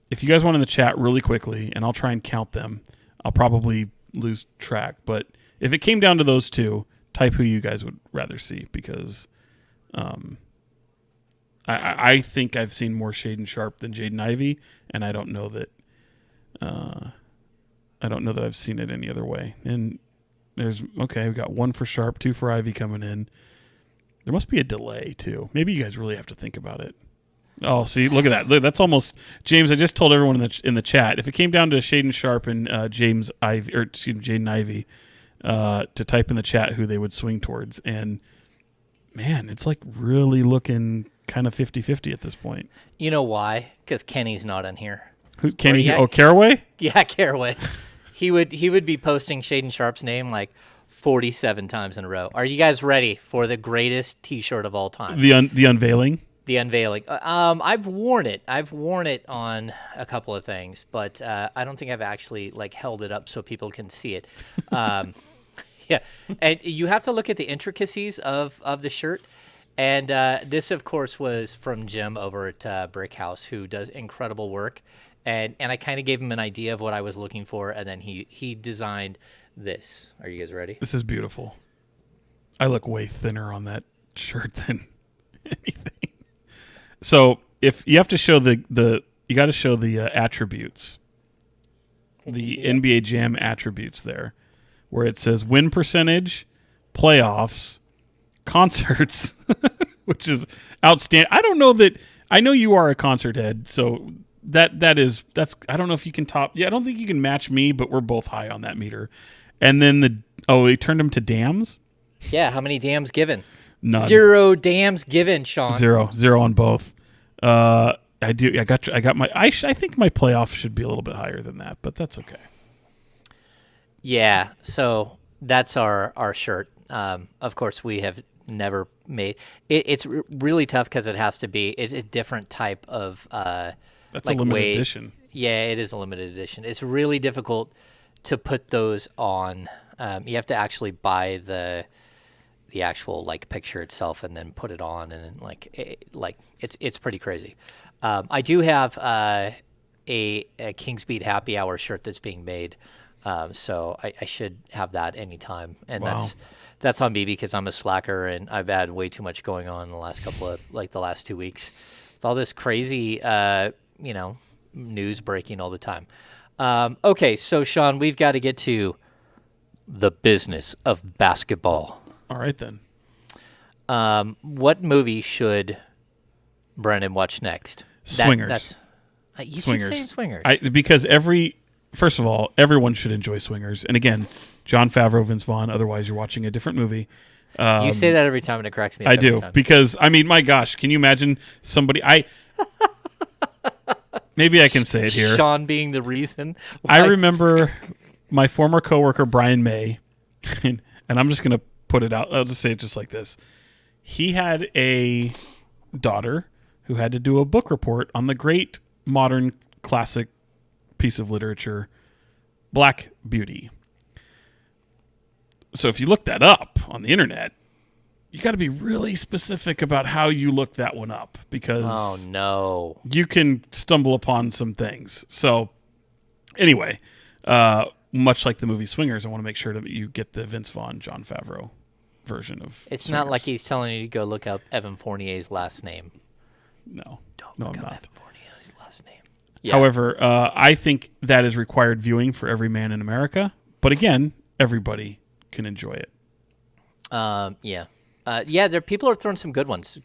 if you guys want in the chat really quickly, and I'll try and count them, I'll probably lose track, but if it came down to those 2, type who you guys would rather see, because I think I've seen more Shaedon Sharpe than Jaden Ivey, and I don't know that I've seen it any other way. And we've got 1 for Sharpe, 2 for Ivey coming in. There must be a delay too. Maybe you guys really have to think about it. Oh, see, look at that. Look, that's almost James. I just told everyone in the chat, if it came down to Shaedon Sharpe and Jaden Ivey, to type in the chat who they would swing towards, and man, it's like really looking kind of 50-50 at this point. You know why? Because Kenny's not in here. Who's Kenny? Caraway? Yeah, Caraway. He would be posting Shaedon Sharpe's name like 47 times in a row. Are you guys ready for the greatest T-shirt of all time? The unveiling. The unveiling. I've worn it. I've worn it on a couple of things, but I don't think I've actually like held it up so people can see it. Yeah, and you have to look at the intricacies of the shirt. And this, of course, was from Jim over at Brick House, who does incredible work. And I kind of gave him an idea of what I was looking for, and then he designed this. Are you guys ready? This is beautiful. I look way thinner on that shirt than anything. So if you have to show you got to show the attributes, the NBA Jam attributes there. where it says win percentage, playoffs, concerts, which is outstanding. I don't know that. I know you are a concert head, so that's. I don't know if you can top. Yeah, I don't think you can match me, but we're both high on that meter. And then they turned them to dams. Yeah, how many dams given? None. 0 dams given, Sean. Zero on both. I do. I got my. I think my playoff should be a little bit higher than that, but that's okay. Yeah, so that's our shirt. Of course, we have never made it. It's really tough because it has to be. It's a different type of. That's like a limited edition. Yeah, it is a limited edition. It's really difficult to put those on. You have to actually buy the actual like picture itself and then put it on, and then it's pretty crazy. I do have a Kings Beat Happy Hour shirt that's being made. So I should have that anytime. And Wow. that's on me because I'm a slacker and I've had way too much going on in the last the last 2 weeks. It's all this crazy, news breaking all the time. Okay, so Sean, we've got to get to the business of basketball. All right, then. What movie should Brendan watch next? Swingers. You Swingers. keep saying Swingers. Because first of all, everyone should enjoy Swingers. And again, Jon Favreau, Vince Vaughn. Otherwise, you're watching a different movie. You say that every time, and it cracks me up. I every do time. because my gosh, can you imagine somebody? Maybe I can say it here. Sean being the reason. I why- remember my former coworker Brian May, and I'm just gonna put it out. I'll just say it just like this. He had a daughter who had to do a book report on the great modern classic piece of literature, Black Beauty. So if you look that up on the internet, you got to be really specific about how you look that one up because Oh no. you can stumble upon some things. So anyway, much like the movie Swingers, I want to make sure that you get the Vince Vaughn, Jon Favreau version of It's Swingers. not like he's telling you to go look up Evan Fournier's last name. No, Don't no, look I'm up not. Evan Fournier's last name. Yeah. However, I think that is required viewing for every man in America. But again, everybody can enjoy it. Yeah. People are throwing some good ones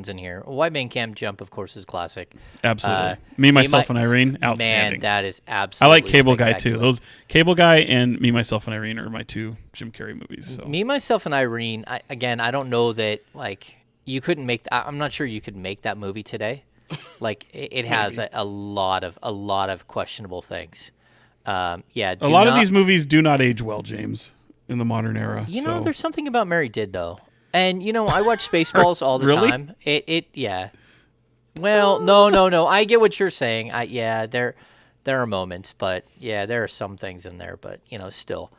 in here. White Man Can't Jump, of course, is classic. Absolutely. Me, Myself, and Irene, outstanding. Man, that is I absolutely like Cable Guy too. spectacular. Those Cable Guy and Me, Myself, and Irene are my two Jim Carrey movies. So Me, Myself, and Irene, I don't know that, like, you couldn't make... I'm not sure you could make that movie today. Like, it has a lot of questionable things. A lot of these movies do not age well, James, in the modern era. You know, so. there's something about Mary Did, though. And, I watch Spaceballs all the Really? time. Yeah. Well, no. I get what you're saying. There are moments, but, yeah, there are some things in there. But, still,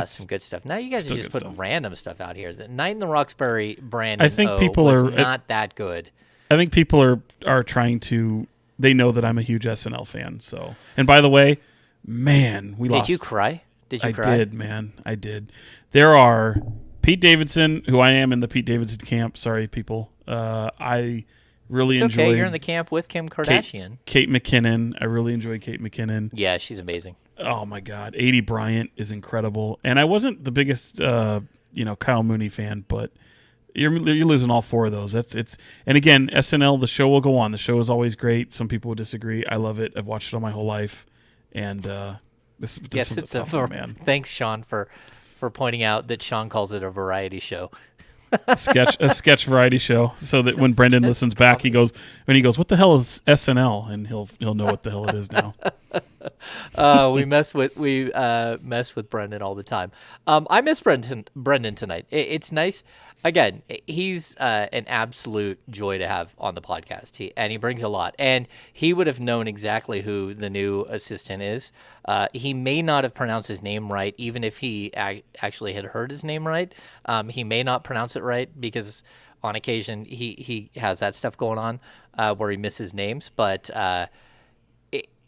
some good stuff. Now you guys are still just good putting stuff. random stuff out here. The Night in the Roxbury Brandon I think people was are- not that good. I think people are trying to. They know that I'm a huge SNL fan. So, and by the way, man, we lost. Did you cry? Did you I cry? did, man. I did. There are Pete Davidson, who I am in the Pete Davidson camp. Sorry, people. I really It's enjoyed okay. You're in the camp with Kim Kardashian. Kate McKinnon. I really enjoyed Kate McKinnon. Yeah, she's amazing. Oh my God, 80 Bryant is incredible. And I wasn't the biggest, Kyle Mooney fan, but you're losing all four of those. And again, SNL. The show will go on. The show is always great. Some people would disagree. I love it. I've watched it all my whole life, and this Yes, is it's a tough one, man. Thanks, Sean, for pointing out that Sean calls it a variety show. A sketch variety show, so that when Brendan listens back, he goes, "What the hell is SNL?" And he'll know what the hell it is now. We mess with Brendan all the time. I miss Brendan tonight. It's nice. Again, he's an absolute joy to have on the podcast. He brings a lot. And he would have known exactly who the new assistant is. He may not have pronounced his name right, even if he actually had heard his name right. He may not pronounce it right because on occasion he has that stuff going on where he misses names. But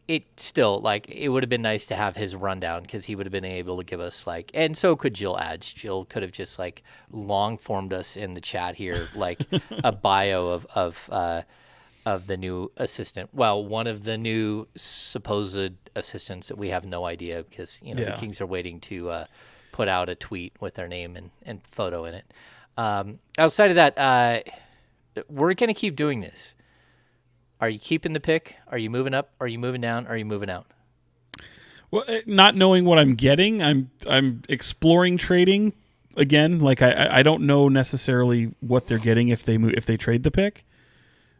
it still, like, it would have been nice to have his rundown because he would have been able to give us, like, and so could Jill Adge. Jill could have just, like, long formed us in the chat here, like, a bio of the new assistant. Well, one of the new supposed assistants that we have no idea because, the Yeah. Kings are waiting to put out a tweet with their name and photo in it. Outside of that, we're going to keep doing this. Are you keeping the pick? Are you moving up? Are you moving down? Are you moving out? Well, not knowing what I'm getting, I'm exploring trading again. Like I don't know necessarily what they're getting if they trade the pick.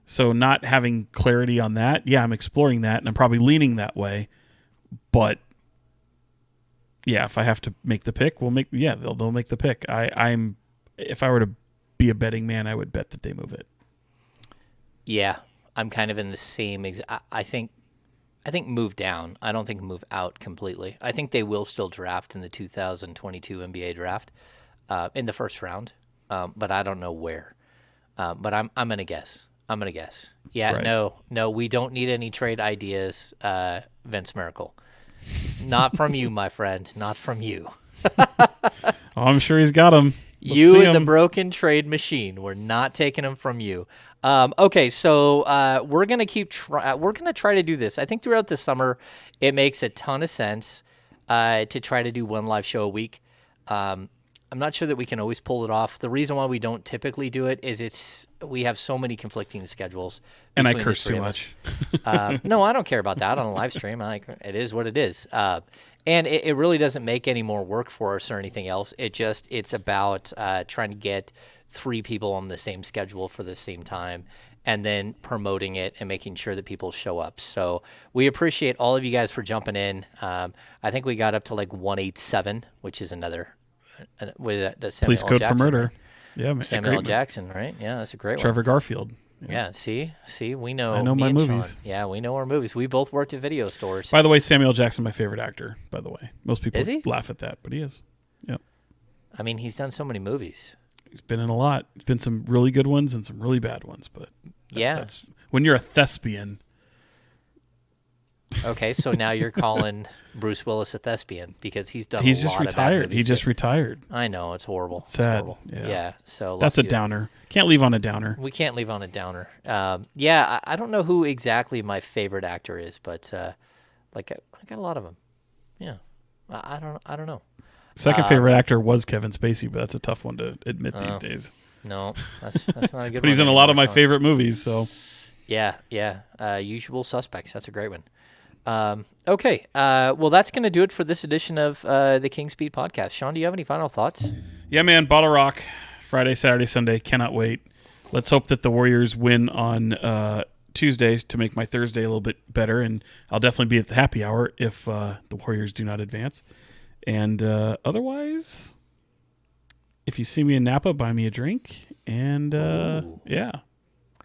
So not having clarity on that, yeah, I'm exploring that, and I'm probably leaning that way. But yeah, if I have to make the pick, they'll make the pick. I'm if I were to be a betting man, I would bet that they move it. Yeah, I'm kind of in the same. I think move down. I don't think move out completely. I think they will still draft in the 2022 NBA draft in the first round, but I don't know where. But I'm gonna guess. Yeah, Right. no, we don't need any trade ideas, Vince Miracle. Not from you, my friend. Not from you. Oh, I'm sure he's got them. You and the broken trade machine. We're not taking them from you. Okay, so we're gonna we're gonna try to do this. I think throughout the summer, it makes a ton of sense to try to do one live show a week. I'm not sure that we can always pull it off. The reason why we don't typically do it is we have so many conflicting schedules. And I between the curse three too of us. much. No, I don't care about that on a live stream. It is what it is. And it really doesn't make any more work for us or anything else. It's about trying to get 3 people on the same schedule for the same time and then promoting it and making sure that people show up. So we appreciate all of you guys for jumping in. I think we got up to like 187, which is another with the Samuel Police L. Code Jackson, for Murder. right? Yeah, man. Samuel L. Jackson, right? Yeah, that's a great Trevor one. Garfield. Yeah, see, we know. I know me my and movies. Sean. Yeah, we know our movies. We both worked at video stores. By the way, Samuel Jackson, my favorite actor. By the way, most people Is he? laugh at that, but he is. Yep. I mean, he's done so many movies. He's been in a lot. There's been some really good ones and some really bad ones, but that's when you're a thespian. Okay, so now you're calling Bruce Willis a thespian because he's done. He's a just lot retired. Of bad movies He just too. retired. I know it's horrible. Sad. It's horrible. Yeah. So That's a downer. Can't leave on a downer. We can't leave on a downer. Yeah, I don't know who exactly my favorite actor is, but I got a lot of them. Yeah, I don't know. Second favorite actor was Kevin Spacey, but that's a tough one to admit these days. No, that's not a good one. But he's in a lot of my favorite movies, so. Yeah. Usual Suspects. That's a great one. Okay. Well, that's going to do it for this edition of the King's Beat podcast. Sean, do you have any final thoughts? Yeah, man. Bottle Rock, Friday, Saturday, Sunday. Cannot wait. Let's hope that the Warriors win on Tuesdays to make my Thursday a little bit better, and I'll definitely be at the happy hour if the Warriors do not advance. And otherwise, if you see me in Napa, buy me a drink. And yeah,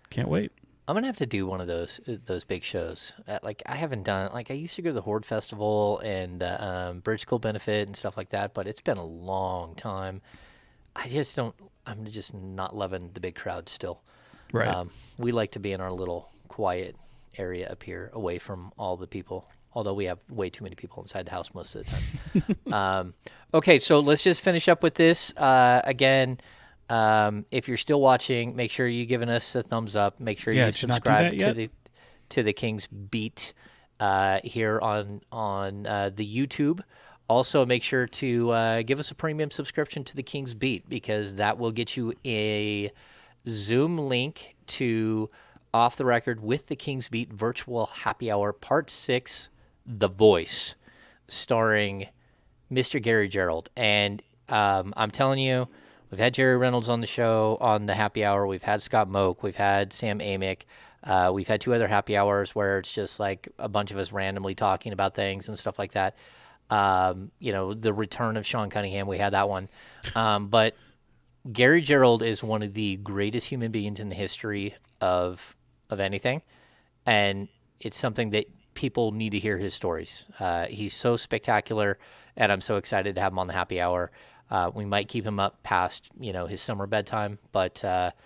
can't wait. I'm gonna have to do one of those big shows. I haven't done it. I used to go to the Horde Festival and Bridge School Benefit and stuff like that, but it's been a long time. I'm just not loving the big crowd still. Right. We like to be in our little quiet area up here, away from all the people. Although we have way too many people inside the house most of the time. Okay, so let's just finish up with this again. If you're still watching, make sure you're giving us a thumbs up. Make sure you subscribe to the King's Beat here on the YouTube. Also, make sure to give us a premium subscription to the King's Beat because that will get you a Zoom link to Off the Record with the King's Beat Virtual Happy Hour Part 6, The Voice, starring Mr. Gary Gerald. And I'm telling you, we've had Jerry Reynolds on the show on the happy hour. We've had Scott Moak. We've had Sam Amick. We've had 2 other happy hours where it's just like a bunch of us randomly talking about things and stuff like that. The return of Sean Cunningham, we had that one. But Gary Gerald is one of the greatest human beings in the history of anything. And it's something that people need to hear his stories. He's so spectacular, and I'm so excited to have him on the happy hour. We might keep him up past, his summer bedtime, but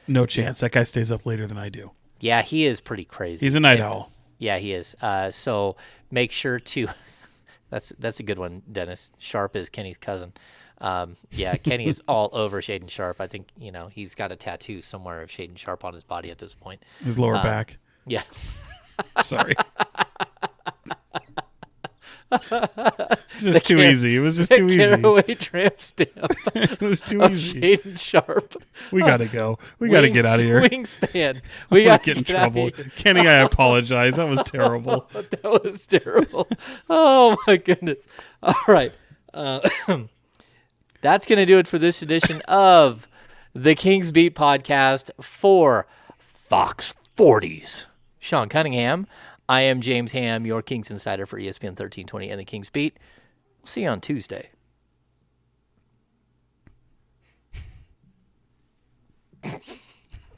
no chance. That guy stays up later than I do. Yeah, he is pretty crazy. He's a night owl. Yeah, he is. So make sure to. That's a good one, Dennis. Sharp is Kenny's cousin. Yeah, Kenny is all over Shaden Sharp. I think he's got a tattoo somewhere of Shaden Sharp on his body at this point. His lower back. Yeah. Sorry. It's just too easy. It was just too easy. Caraway tramp stamp. It was too of easy. Shaden Sharp. We gotta go. We gotta get out of here. Wingspan. We gotta get in trouble. Kenny, I apologize. That was terrible. That was terrible. Oh my goodness. All right. That's gonna do it for this edition of the Kings Beat podcast for Fox 40s. Sean Cunningham. I am James Ham, your Kings insider for ESPN 1320 and the Kings Beat. We'll see you on Tuesday.